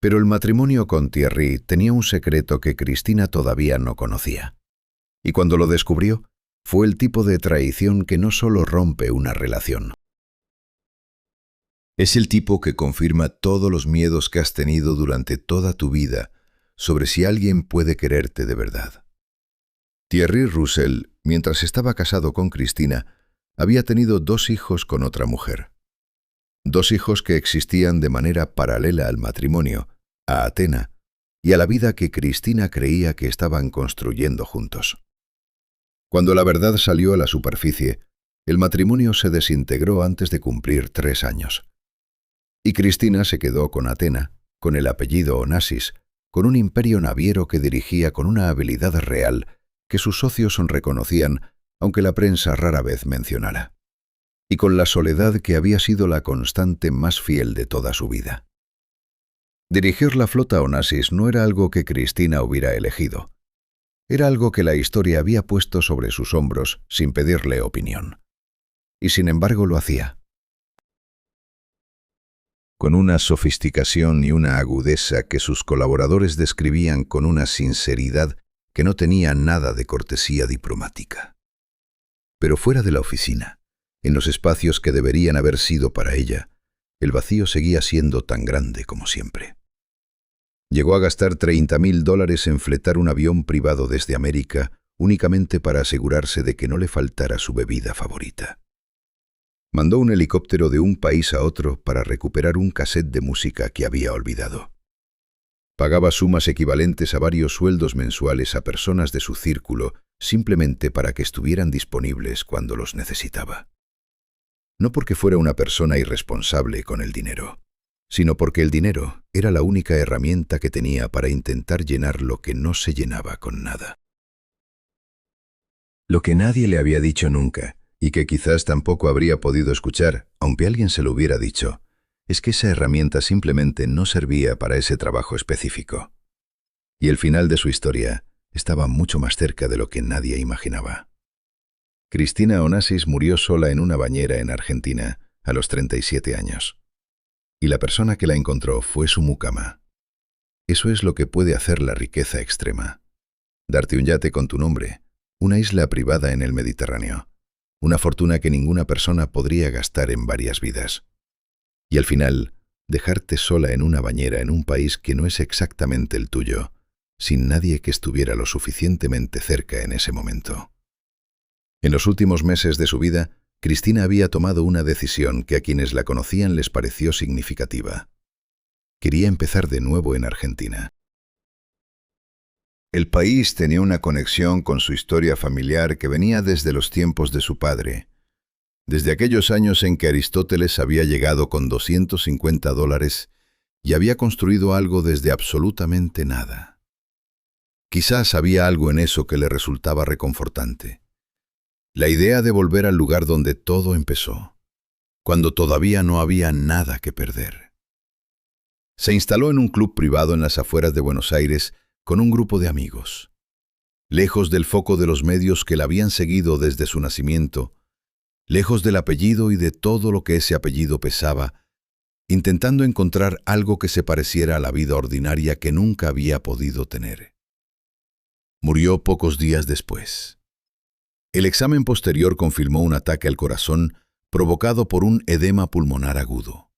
Pero el matrimonio con Thierry tenía un secreto que Cristina todavía no conocía. Y cuando lo descubrió, fue el tipo de traición que no solo rompe una relación. Es el tipo que confirma todos los miedos que has tenido durante toda tu vida sobre si alguien puede quererte de verdad. Thierry Roussel, mientras estaba casado con Cristina, había tenido 2 hijos con otra mujer. 2 hijos que existían de manera paralela al matrimonio, a Athena y a la vida que Cristina creía que estaban construyendo juntos. Cuando la verdad salió a la superficie, el matrimonio se desintegró antes de cumplir 3 años. Y Cristina se quedó con Athena, con el apellido Onassis, con un imperio naviero que dirigía con una habilidad real que sus socios reconocían, aunque la prensa rara vez mencionara, y con la soledad que había sido la constante más fiel de toda su vida. Dirigir la flota Onassis no era algo que Cristina hubiera elegido. Era algo que la historia había puesto sobre sus hombros sin pedirle opinión. Y sin embargo lo hacía. Con una sofisticación y una agudeza que sus colaboradores describían con una sinceridad que no tenía nada de cortesía diplomática. Pero fuera de la oficina, en los espacios que deberían haber sido para ella, el vacío seguía siendo tan grande como siempre. Llegó a gastar $30,000 en fletar un avión privado desde América únicamente para asegurarse de que no le faltara su bebida favorita. Mandó un helicóptero de un país a otro para recuperar un cassette de música que había olvidado. Pagaba sumas equivalentes a varios sueldos mensuales a personas de su círculo simplemente para que estuvieran disponibles cuando los necesitaba. No porque fuera una persona irresponsable con el dinero, sino porque el dinero era la única herramienta que tenía para intentar llenar lo que no se llenaba con nada. Lo que nadie le había dicho nunca, y que quizás tampoco habría podido escuchar, aunque alguien se lo hubiera dicho, es que esa herramienta simplemente no servía para ese trabajo específico. Y el final de su historia estaba mucho más cerca de lo que nadie imaginaba. Cristina Onassis murió sola en una bañera en Argentina a los 37 años. Y la persona que la encontró fue su mucama. Eso es lo que puede hacer la riqueza extrema. Darte un yate con tu nombre, una isla privada en el Mediterráneo, una fortuna que ninguna persona podría gastar en varias vidas. Y al final, dejarte sola en una bañera en un país que no es exactamente el tuyo, sin nadie que estuviera lo suficientemente cerca en ese momento. En los últimos meses de su vida, Cristina había tomado una decisión que a quienes la conocían les pareció significativa. Quería empezar de nuevo en Argentina. El país tenía una conexión con su historia familiar que venía desde los tiempos de su padre, desde aquellos años en que Aristóteles había llegado con $250 y había construido algo desde absolutamente nada. Quizás había algo en eso que le resultaba reconfortante. La idea de volver al lugar donde todo empezó, cuando todavía no había nada que perder. Se instaló en un club privado en las afueras de Buenos Aires con un grupo de amigos. Lejos del foco de los medios que la habían seguido desde su nacimiento, lejos del apellido y de todo lo que ese apellido pesaba, intentando encontrar algo que se pareciera a la vida ordinaria que nunca había podido tener. Murió pocos días después. El examen posterior confirmó un ataque al corazón provocado por un edema pulmonar agudo.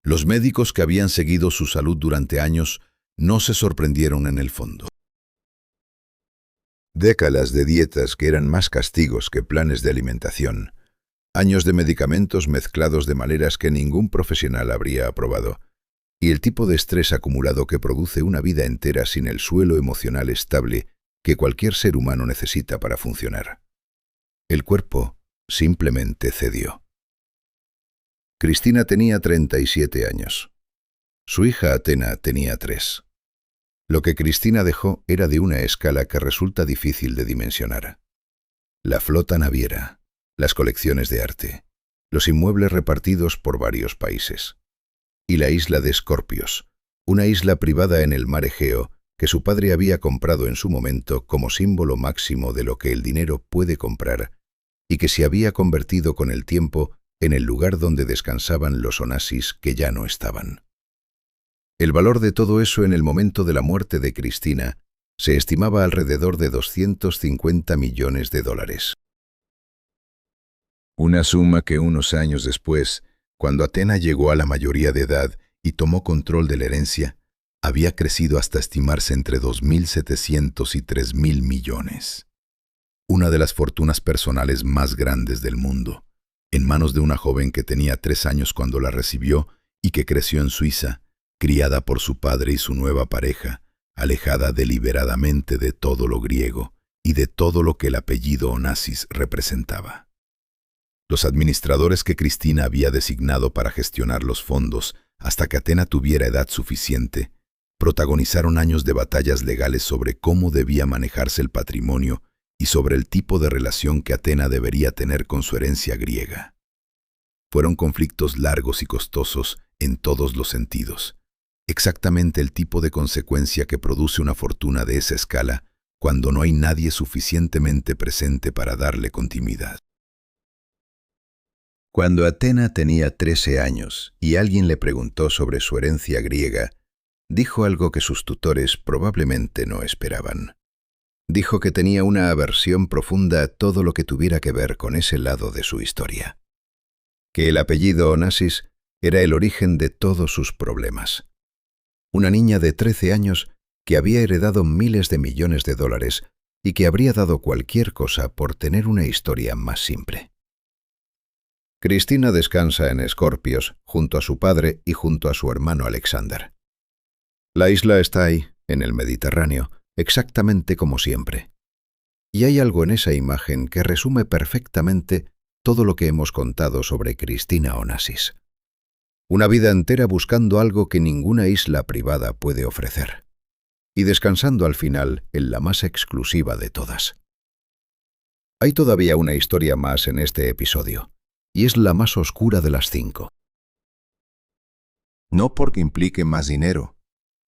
Los médicos que habían seguido su salud durante años no se sorprendieron en el fondo. Décadas de dietas que eran más castigos que planes de alimentación, años de medicamentos mezclados de maneras que ningún profesional habría aprobado, y el tipo de estrés acumulado que produce una vida entera sin el suelo emocional estable que cualquier ser humano necesita para funcionar. El cuerpo simplemente cedió. Cristina tenía 37 años. Su hija Atena tenía 3. Lo que Cristina dejó era de una escala que resulta difícil de dimensionar. La flota naviera, las colecciones de arte, los inmuebles repartidos por varios países. Y la isla de Scorpios, una isla privada en el mar Egeo que su padre había comprado en su momento como símbolo máximo de lo que el dinero puede comprar y que se había convertido con el tiempo en el lugar donde descansaban los onasis que ya no estaban. El valor de todo eso en el momento de la muerte de Cristina se estimaba alrededor de $250 millones. Una suma que unos años después, cuando Atena llegó a la mayoría de edad y tomó control de la herencia, había crecido hasta estimarse entre 2.700 y 3.000 millones. Una de las fortunas personales más grandes del mundo, en manos de una joven que tenía 3 años cuando la recibió y que creció en Suiza, criada por su padre y su nueva pareja, alejada deliberadamente de todo lo griego y de todo lo que el apellido Onassis representaba. Los administradores que Cristina había designado para gestionar los fondos hasta que Atena tuviera edad suficiente, protagonizaron años de batallas legales sobre cómo debía manejarse el patrimonio y sobre el tipo de relación que Atena debería tener con su herencia griega. Fueron conflictos largos y costosos en todos los sentidos, exactamente el tipo de consecuencia que produce una fortuna de esa escala cuando no hay nadie suficientemente presente para darle continuidad. Cuando Atena tenía 13 años y alguien le preguntó sobre su herencia griega, dijo algo que sus tutores probablemente no esperaban. Dijo que tenía una aversión profunda a todo lo que tuviera que ver con ese lado de su historia. Que el apellido Onassis era el origen de todos sus problemas. Una niña de 13 años que había heredado miles de millones de dólares y que habría dado cualquier cosa por tener una historia más simple. Cristina descansa en Scorpios, junto a su padre y junto a su hermano Alexander. La isla está ahí, en el Mediterráneo, exactamente como siempre. Y hay algo en esa imagen que resume perfectamente todo lo que hemos contado sobre Cristina Onassis. Una vida entera buscando algo que ninguna isla privada puede ofrecer. Y descansando al final en la más exclusiva de todas. Hay todavía una historia más en este episodio, y es la más oscura de las 5. No porque implique más dinero,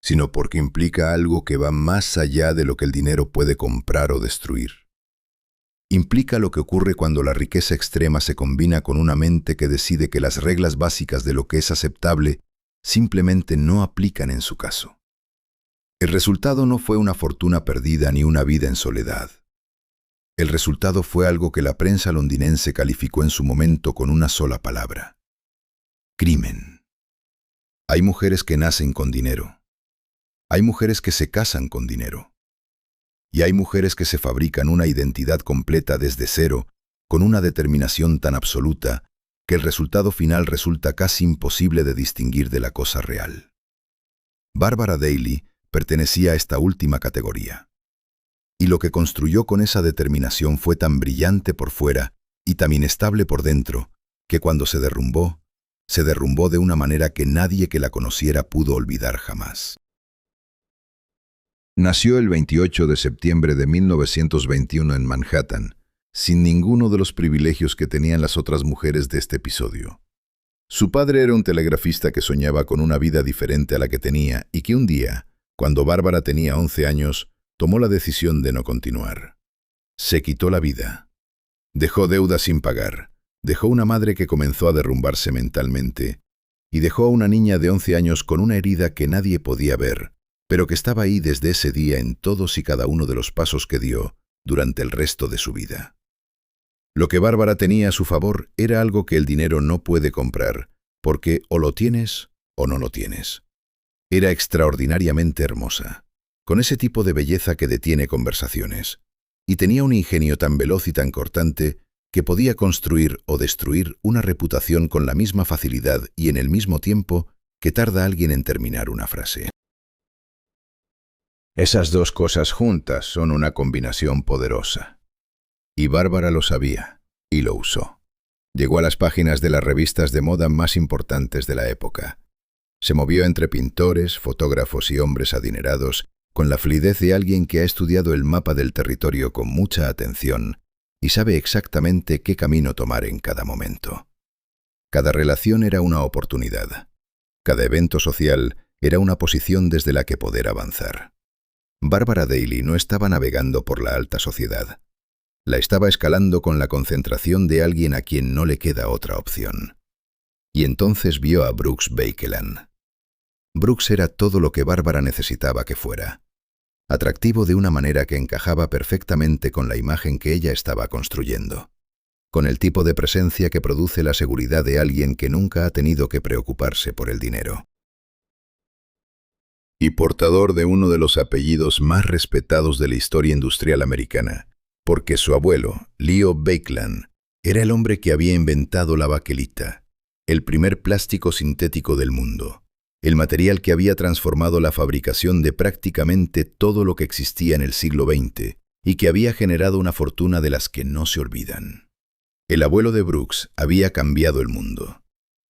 sino porque implica algo que va más allá de lo que el dinero puede comprar o destruir. Implica lo que ocurre cuando la riqueza extrema se combina con una mente que decide que las reglas básicas de lo que es aceptable simplemente no aplican en su caso. El resultado no fue una fortuna perdida ni una vida en soledad. El resultado fue algo que la prensa londinense calificó en su momento con una sola palabra: crimen. Hay mujeres que nacen con dinero. Hay mujeres que se casan con dinero. Y hay mujeres que se fabrican una identidad completa desde cero, con una determinación tan absoluta que el resultado final resulta casi imposible de distinguir de la cosa real. Barbara Daly pertenecía a esta última categoría. Y lo que construyó con esa determinación fue tan brillante por fuera y tan inestable por dentro, que cuando se derrumbó de una manera que nadie que la conociera pudo olvidar jamás. Nació el 28 de septiembre de 1921 en Manhattan, sin ninguno de los privilegios que tenían las otras mujeres de este episodio. Su padre era un telegrafista que soñaba con una vida diferente a la que tenía y que un día, cuando Bárbara tenía 11 años, tomó la decisión de no continuar. Se quitó la vida. Dejó deudas sin pagar, dejó una madre que comenzó a derrumbarse mentalmente y dejó a una niña de 11 años con una herida que nadie podía ver, pero que estaba ahí desde ese día en todos y cada uno de los pasos que dio durante el resto de su vida. Lo que Bárbara tenía a su favor era algo que el dinero no puede comprar, porque o lo tienes o no lo tienes. Era extraordinariamente hermosa, con ese tipo de belleza que detiene conversaciones, y tenía un ingenio tan veloz y tan cortante que podía construir o destruir una reputación con la misma facilidad y en el mismo tiempo que tarda alguien en terminar una frase. Esas dos cosas juntas son una combinación poderosa. Y Bárbara lo sabía, y lo usó. Llegó a las páginas de las revistas de moda más importantes de la época. Se movió entre pintores, fotógrafos y hombres adinerados, con la fluidez de alguien que ha estudiado el mapa del territorio con mucha atención y sabe exactamente qué camino tomar en cada momento. Cada relación era una oportunidad. Cada evento social era una posición desde la que poder avanzar. Bárbara Daly no estaba navegando por la alta sociedad. La estaba escalando con la concentración de alguien a quien no le queda otra opción. Y entonces vio a Brooks Bakeland. Brooks era todo lo que Bárbara necesitaba que fuera. Atractivo de una manera que encajaba perfectamente con la imagen que ella estaba construyendo. Con el tipo de presencia que produce la seguridad de alguien que nunca ha tenido que preocuparse por el dinero. Y portador de uno de los apellidos más respetados de la historia industrial americana, porque su abuelo, Leo Bakeland, era el hombre que había inventado la baquelita, el primer plástico sintético del mundo, el material que había transformado la fabricación de prácticamente todo lo que existía en el siglo XX y que había generado una fortuna de las que no se olvidan. El abuelo de Brooks había cambiado el mundo,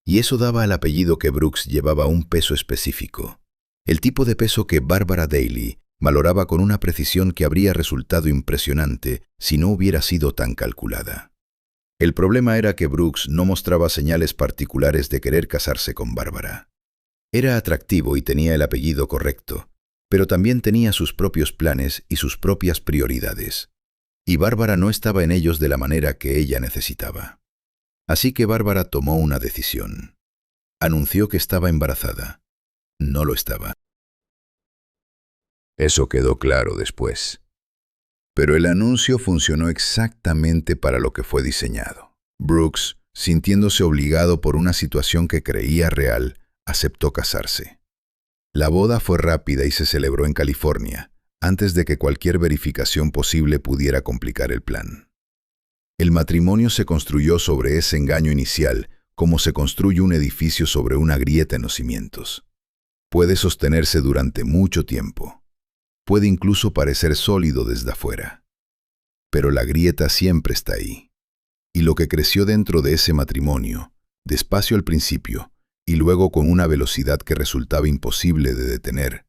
y eso daba al apellido que Brooks llevaba un peso específico, el tipo de peso que Bárbara Daly valoraba con una precisión que habría resultado impresionante si no hubiera sido tan calculada. El problema era que Brooks no mostraba señales particulares de querer casarse con Bárbara. Era atractivo y tenía el apellido correcto, pero también tenía sus propios planes y sus propias prioridades, y Bárbara no estaba en ellos de la manera que ella necesitaba. Así que Bárbara tomó una decisión. Anunció que estaba embarazada. No lo estaba. Eso quedó claro después. Pero el anuncio funcionó exactamente para lo que fue diseñado. Brooks, sintiéndose obligado por una situación que creía real, aceptó casarse. La boda fue rápida y se celebró en California, antes de que cualquier verificación posible pudiera complicar el plan. El matrimonio se construyó sobre ese engaño inicial, como se construye un edificio sobre una grieta en los cimientos. Puede sostenerse durante mucho tiempo. Puede incluso parecer sólido desde afuera. Pero la grieta siempre está ahí. Y lo que creció dentro de ese matrimonio, despacio al principio, y luego con una velocidad que resultaba imposible de detener,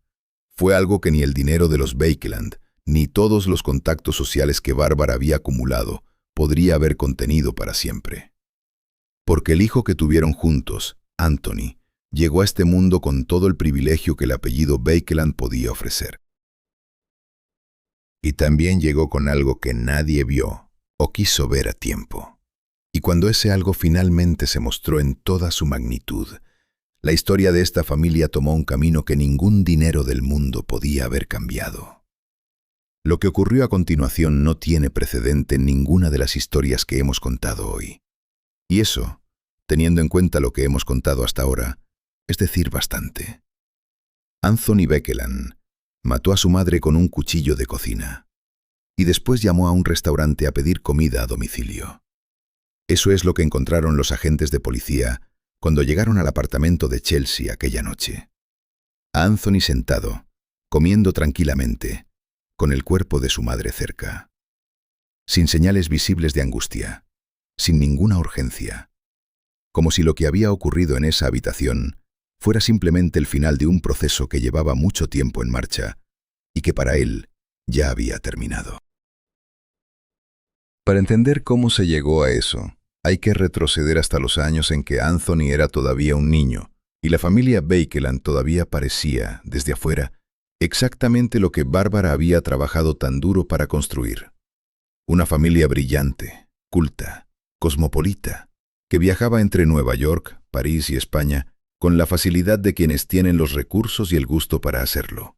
fue algo que ni el dinero de los Bakeland, ni todos los contactos sociales que Bárbara había acumulado, podría haber contenido para siempre. Porque el hijo que tuvieron juntos, Anthony, llegó a este mundo con todo el privilegio que el apellido Bakeland podía ofrecer. Y también llegó con algo que nadie vio o quiso ver a tiempo. Y cuando ese algo finalmente se mostró en toda su magnitud, la historia de esta familia tomó un camino que ningún dinero del mundo podía haber cambiado. Lo que ocurrió a continuación no tiene precedente en ninguna de las historias que hemos contado hoy. Y eso, teniendo en cuenta lo que hemos contado hasta ahora, es decir bastante. Anthony Bakeland Mató a su madre con un cuchillo de cocina. Y después llamó a un restaurante a pedir comida a domicilio. Eso es lo que encontraron los agentes de policía cuando llegaron al apartamento de Chelsea aquella noche. A Anthony sentado, comiendo tranquilamente, con el cuerpo de su madre cerca. Sin señales visibles de angustia, sin ninguna urgencia. Como si lo que había ocurrido en esa habitación fuera simplemente el final de un proceso que llevaba mucho tiempo en marcha y que para él ya había terminado. Para entender cómo se llegó a eso, hay que retroceder hasta los años en que Anthony era todavía un niño y la familia Bakeland todavía parecía, desde afuera, exactamente lo que Bárbara había trabajado tan duro para construir. Una familia brillante, culta, cosmopolita, que viajaba entre Nueva York, París y España con la facilidad de quienes tienen los recursos y el gusto para hacerlo.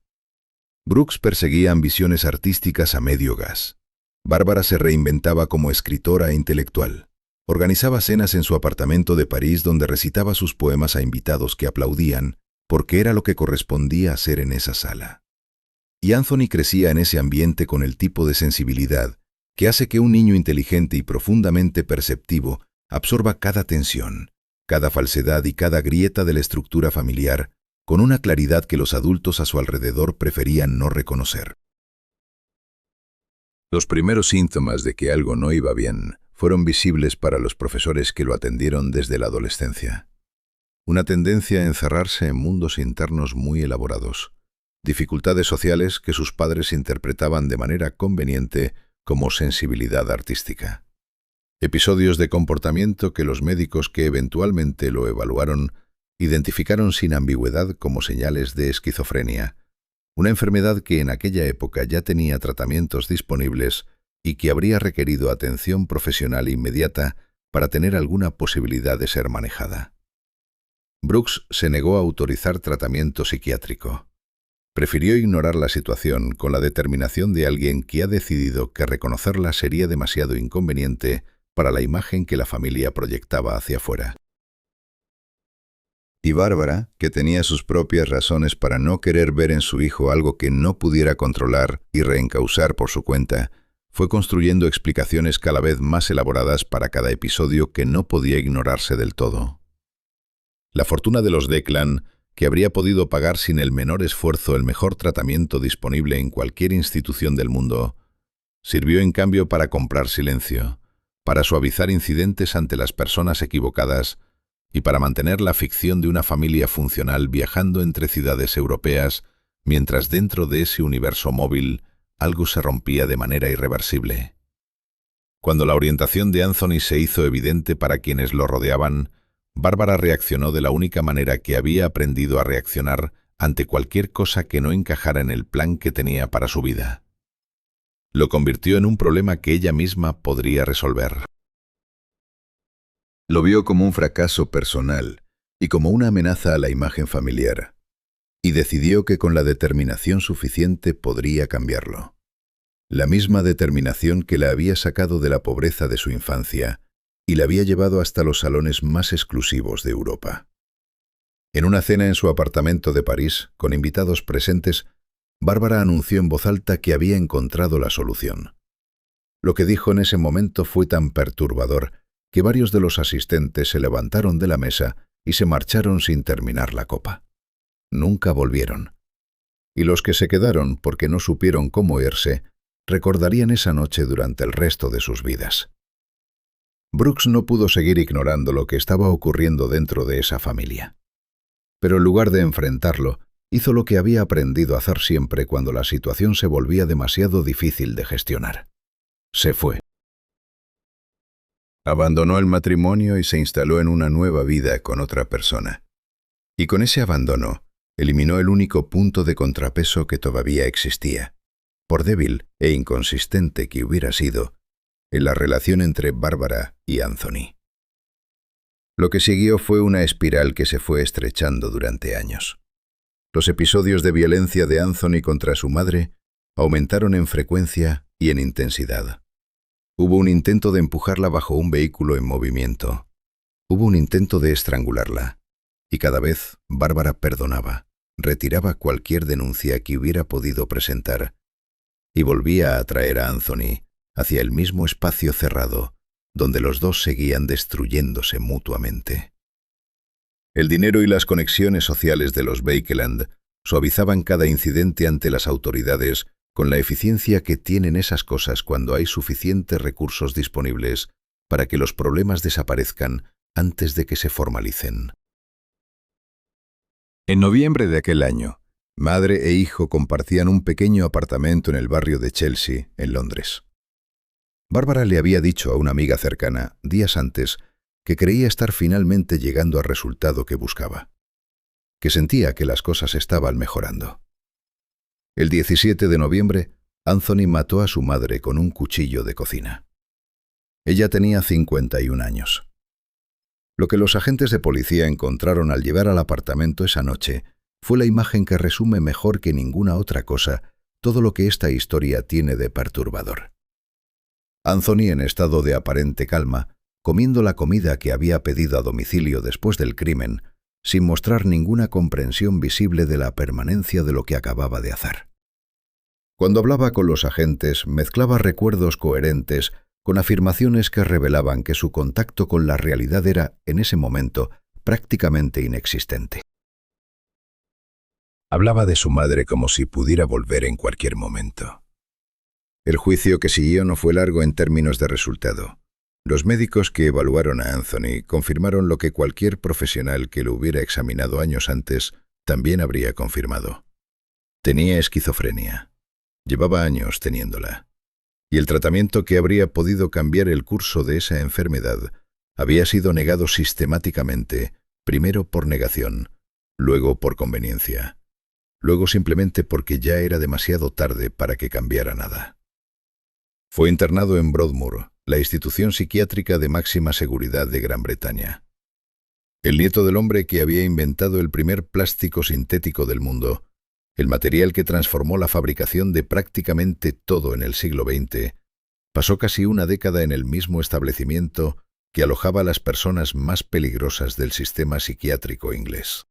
Brooks perseguía ambiciones artísticas a medio gas. Bárbara se reinventaba como escritora e intelectual. Organizaba cenas en su apartamento de París donde recitaba sus poemas a invitados que aplaudían porque era lo que correspondía hacer en esa sala. Y Anthony crecía en ese ambiente con el tipo de sensibilidad que hace que un niño inteligente y profundamente perceptivo absorba cada tensión, cada falsedad y cada grieta de la estructura familiar con una claridad que los adultos a su alrededor preferían no reconocer. Los primeros síntomas de que algo no iba bien fueron visibles para los profesores que lo atendieron desde la adolescencia. Una tendencia a encerrarse en mundos internos muy elaborados, dificultades sociales que sus padres interpretaban de manera conveniente como sensibilidad artística. Episodios de comportamiento que los médicos que eventualmente lo evaluaron identificaron sin ambigüedad como señales de esquizofrenia, una enfermedad que en aquella época ya tenía tratamientos disponibles y que habría requerido atención profesional inmediata para tener alguna posibilidad de ser manejada. Brooks se negó a autorizar tratamiento psiquiátrico. Prefirió ignorar la situación con la determinación de alguien que ha decidido que reconocerla sería demasiado inconveniente para la imagen que la familia proyectaba hacia afuera. Y Bárbara, que tenía sus propias razones para no querer ver en su hijo algo que no pudiera controlar y reencauzar por su cuenta, fue construyendo explicaciones cada vez más elaboradas para cada episodio que no podía ignorarse del todo. La fortuna de los Declan, que habría podido pagar sin el menor esfuerzo el mejor tratamiento disponible en cualquier institución del mundo, sirvió en cambio para comprar silencio, para suavizar incidentes ante las personas equivocadas y para mantener la ficción de una familia funcional viajando entre ciudades europeas, mientras dentro de ese universo móvil algo se rompía de manera irreversible. Cuando la orientación de Anthony se hizo evidente para quienes lo rodeaban, Bárbara reaccionó de la única manera que había aprendido a reaccionar ante cualquier cosa que no encajara en el plan que tenía para su vida. Lo convirtió en un problema que ella misma podría resolver. Lo vio como un fracaso personal y como una amenaza a la imagen familiar, y decidió que con la determinación suficiente podría cambiarlo. La misma determinación que la había sacado de la pobreza de su infancia y la había llevado hasta los salones más exclusivos de Europa. En una cena en su apartamento de París, con invitados presentes, Bárbara anunció en voz alta que había encontrado la solución. Lo que dijo en ese momento fue tan perturbador que varios de los asistentes se levantaron de la mesa y se marcharon sin terminar la copa. Nunca volvieron. Y los que se quedaron porque no supieron cómo irse, recordarían esa noche durante el resto de sus vidas. Brooks no pudo seguir ignorando lo que estaba ocurriendo dentro de esa familia. Pero en lugar de enfrentarlo, hizo lo que había aprendido a hacer siempre cuando la situación se volvía demasiado difícil de gestionar. Se fue. Abandonó el matrimonio y se instaló en una nueva vida con otra persona. Y con ese abandono, eliminó el único punto de contrapeso que todavía existía, por débil e inconsistente que hubiera sido, en la relación entre Bárbara y Anthony. Lo que siguió fue una espiral que se fue estrechando durante años. Los episodios de violencia de Anthony contra su madre aumentaron en frecuencia y en intensidad. Hubo un intento de empujarla bajo un vehículo en movimiento. Hubo un intento de estrangularla. Y cada vez Bárbara perdonaba, retiraba cualquier denuncia que hubiera podido presentar y volvía a atraer a Anthony hacia el mismo espacio cerrado, donde los dos seguían destruyéndose mutuamente. El dinero y las conexiones sociales de los Bakeland suavizaban cada incidente ante las autoridades con la eficiencia que tienen esas cosas cuando hay suficientes recursos disponibles para que los problemas desaparezcan antes de que se formalicen. En noviembre de aquel año, madre e hijo compartían un pequeño apartamento en el barrio de Chelsea, en Londres. Bárbara le había dicho a una amiga cercana, días antes, que creía estar finalmente llegando al resultado que buscaba, que sentía que las cosas estaban mejorando. El 17 de noviembre, Anthony mató a su madre con un cuchillo de cocina. Ella tenía 51 años. Lo que los agentes de policía encontraron al llegar al apartamento esa noche fue la imagen que resume mejor que ninguna otra cosa todo lo que esta historia tiene de perturbador. Anthony, en estado de aparente calma, comiendo la comida que había pedido a domicilio después del crimen, sin mostrar ninguna comprensión visible de la permanencia de lo que acababa de hacer. Cuando hablaba con los agentes, mezclaba recuerdos coherentes con afirmaciones que revelaban que su contacto con la realidad era, en ese momento, prácticamente inexistente. Hablaba de su madre como si pudiera volver en cualquier momento. El juicio que siguió no fue largo en términos de resultado. Los médicos que evaluaron a Anthony confirmaron lo que cualquier profesional que lo hubiera examinado años antes también habría confirmado. Tenía esquizofrenia. Llevaba años teniéndola. Y el tratamiento que habría podido cambiar el curso de esa enfermedad había sido negado sistemáticamente, primero por negación, luego por conveniencia, luego simplemente porque ya era demasiado tarde para que cambiara nada. Fue internado en Broadmoor, la institución psiquiátrica de máxima seguridad de Gran Bretaña. El nieto del hombre que había inventado el primer plástico sintético del mundo, el material que transformó la fabricación de prácticamente todo en el siglo XX, pasó casi una década en el mismo establecimiento que alojaba a las personas más peligrosas del sistema psiquiátrico inglés.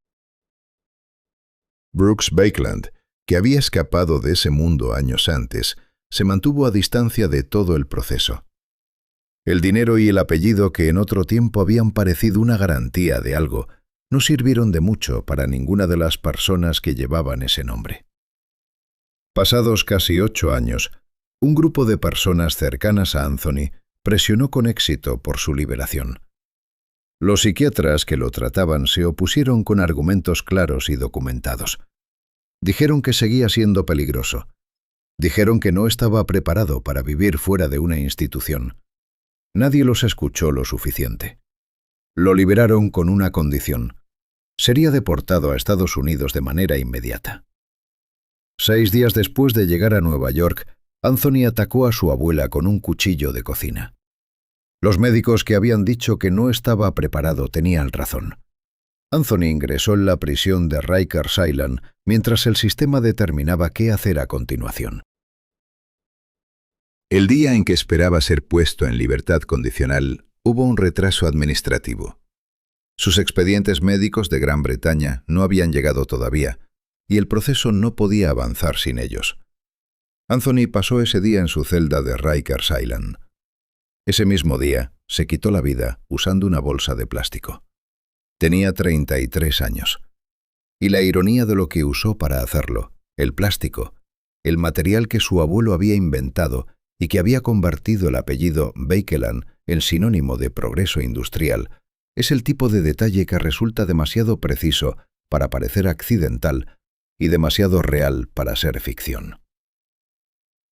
Brooks Bakeland, que había escapado de ese mundo años antes, se mantuvo a distancia de todo el proceso. El dinero y el apellido que en otro tiempo habían parecido una garantía de algo, no sirvieron de mucho para ninguna de las personas que llevaban ese nombre. Pasados casi 8 años, un grupo de personas cercanas a Anthony presionó con éxito por su liberación. Los psiquiatras que lo trataban se opusieron con argumentos claros y documentados. Dijeron que seguía siendo peligroso. Dijeron que no estaba preparado para vivir fuera de una institución. Nadie los escuchó lo suficiente. Lo liberaron con una condición. Sería deportado a Estados Unidos de manera inmediata. 6 días después de llegar a Nueva York, Anthony atacó a su abuela con un cuchillo de cocina. Los médicos que habían dicho que no estaba preparado tenían razón. Anthony ingresó en la prisión de Rikers Island mientras el sistema determinaba qué hacer a continuación. El día en que esperaba ser puesto en libertad condicional, hubo un retraso administrativo. Sus expedientes médicos de Gran Bretaña no habían llegado todavía, y el proceso no podía avanzar sin ellos. Anthony pasó ese día en su celda de Rikers Island. Ese mismo día, se quitó la vida usando una bolsa de plástico. Tenía 33 años. Y la ironía de lo que usó para hacerlo, el plástico, el material que su abuelo había inventado y que había convertido el apellido Bakeland en sinónimo de progreso industrial, es el tipo de detalle que resulta demasiado preciso para parecer accidental y demasiado real para ser ficción.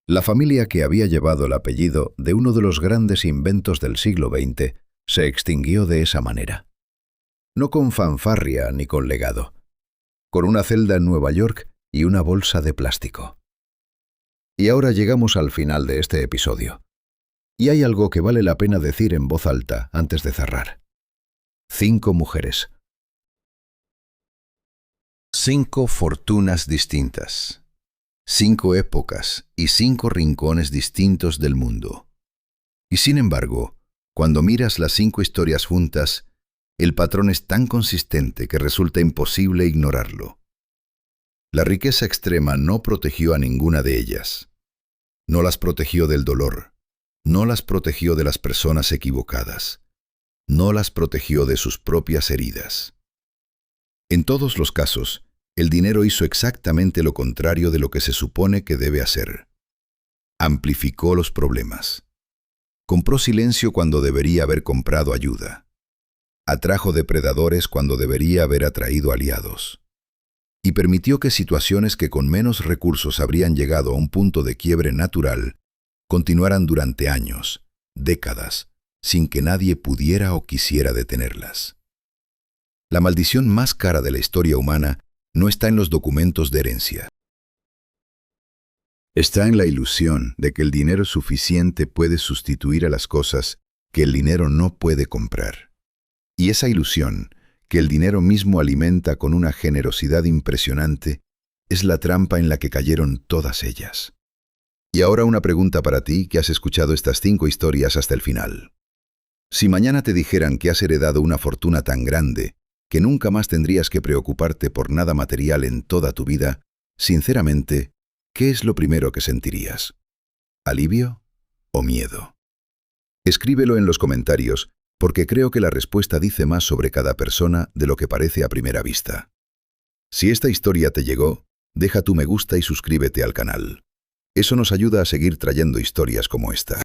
La familia que había llevado el apellido de uno de los grandes inventos del siglo XX se extinguió de esa manera. No con fanfarria ni con legado, con una celda en Nueva York y una bolsa de plástico. Y ahora llegamos al final de este episodio. Y hay algo que vale la pena decir en voz alta antes de cerrar. 5 mujeres. 5 fortunas distintas. 5 épocas y 5 rincones distintos del mundo. Y sin embargo, cuando miras las 5 historias juntas, el patrón es tan consistente que resulta imposible ignorarlo. La riqueza extrema no protegió a ninguna de ellas. No las protegió del dolor, no las protegió de las personas equivocadas, no las protegió de sus propias heridas. En todos los casos, el dinero hizo exactamente lo contrario de lo que se supone que debe hacer. Amplificó los problemas. Compró silencio cuando debería haber comprado ayuda. Atrajo depredadores cuando debería haber atraído aliados. Y permitió que situaciones que con menos recursos habrían llegado a un punto de quiebre natural continuaran durante años, décadas, sin que nadie pudiera o quisiera detenerlas. La maldición más cara de la historia humana no está en los documentos de herencia. Está en la ilusión de que el dinero suficiente puede sustituir a las cosas que el dinero no puede comprar. Y esa ilusión, que el dinero mismo alimenta con una generosidad impresionante, es la trampa en la que cayeron todas ellas. Y ahora una pregunta para ti que has escuchado estas 5 historias hasta el final. Si mañana te dijeran que has heredado una fortuna tan grande que nunca más tendrías que preocuparte por nada material en toda tu vida, sinceramente, ¿qué es lo primero que sentirías? ¿Alivio o miedo? Escríbelo en los comentarios, porque creo que la respuesta dice más sobre cada persona de lo que parece a primera vista. Si esta historia te llegó, deja tu me gusta y suscríbete al canal. Eso nos ayuda a seguir trayendo historias como esta.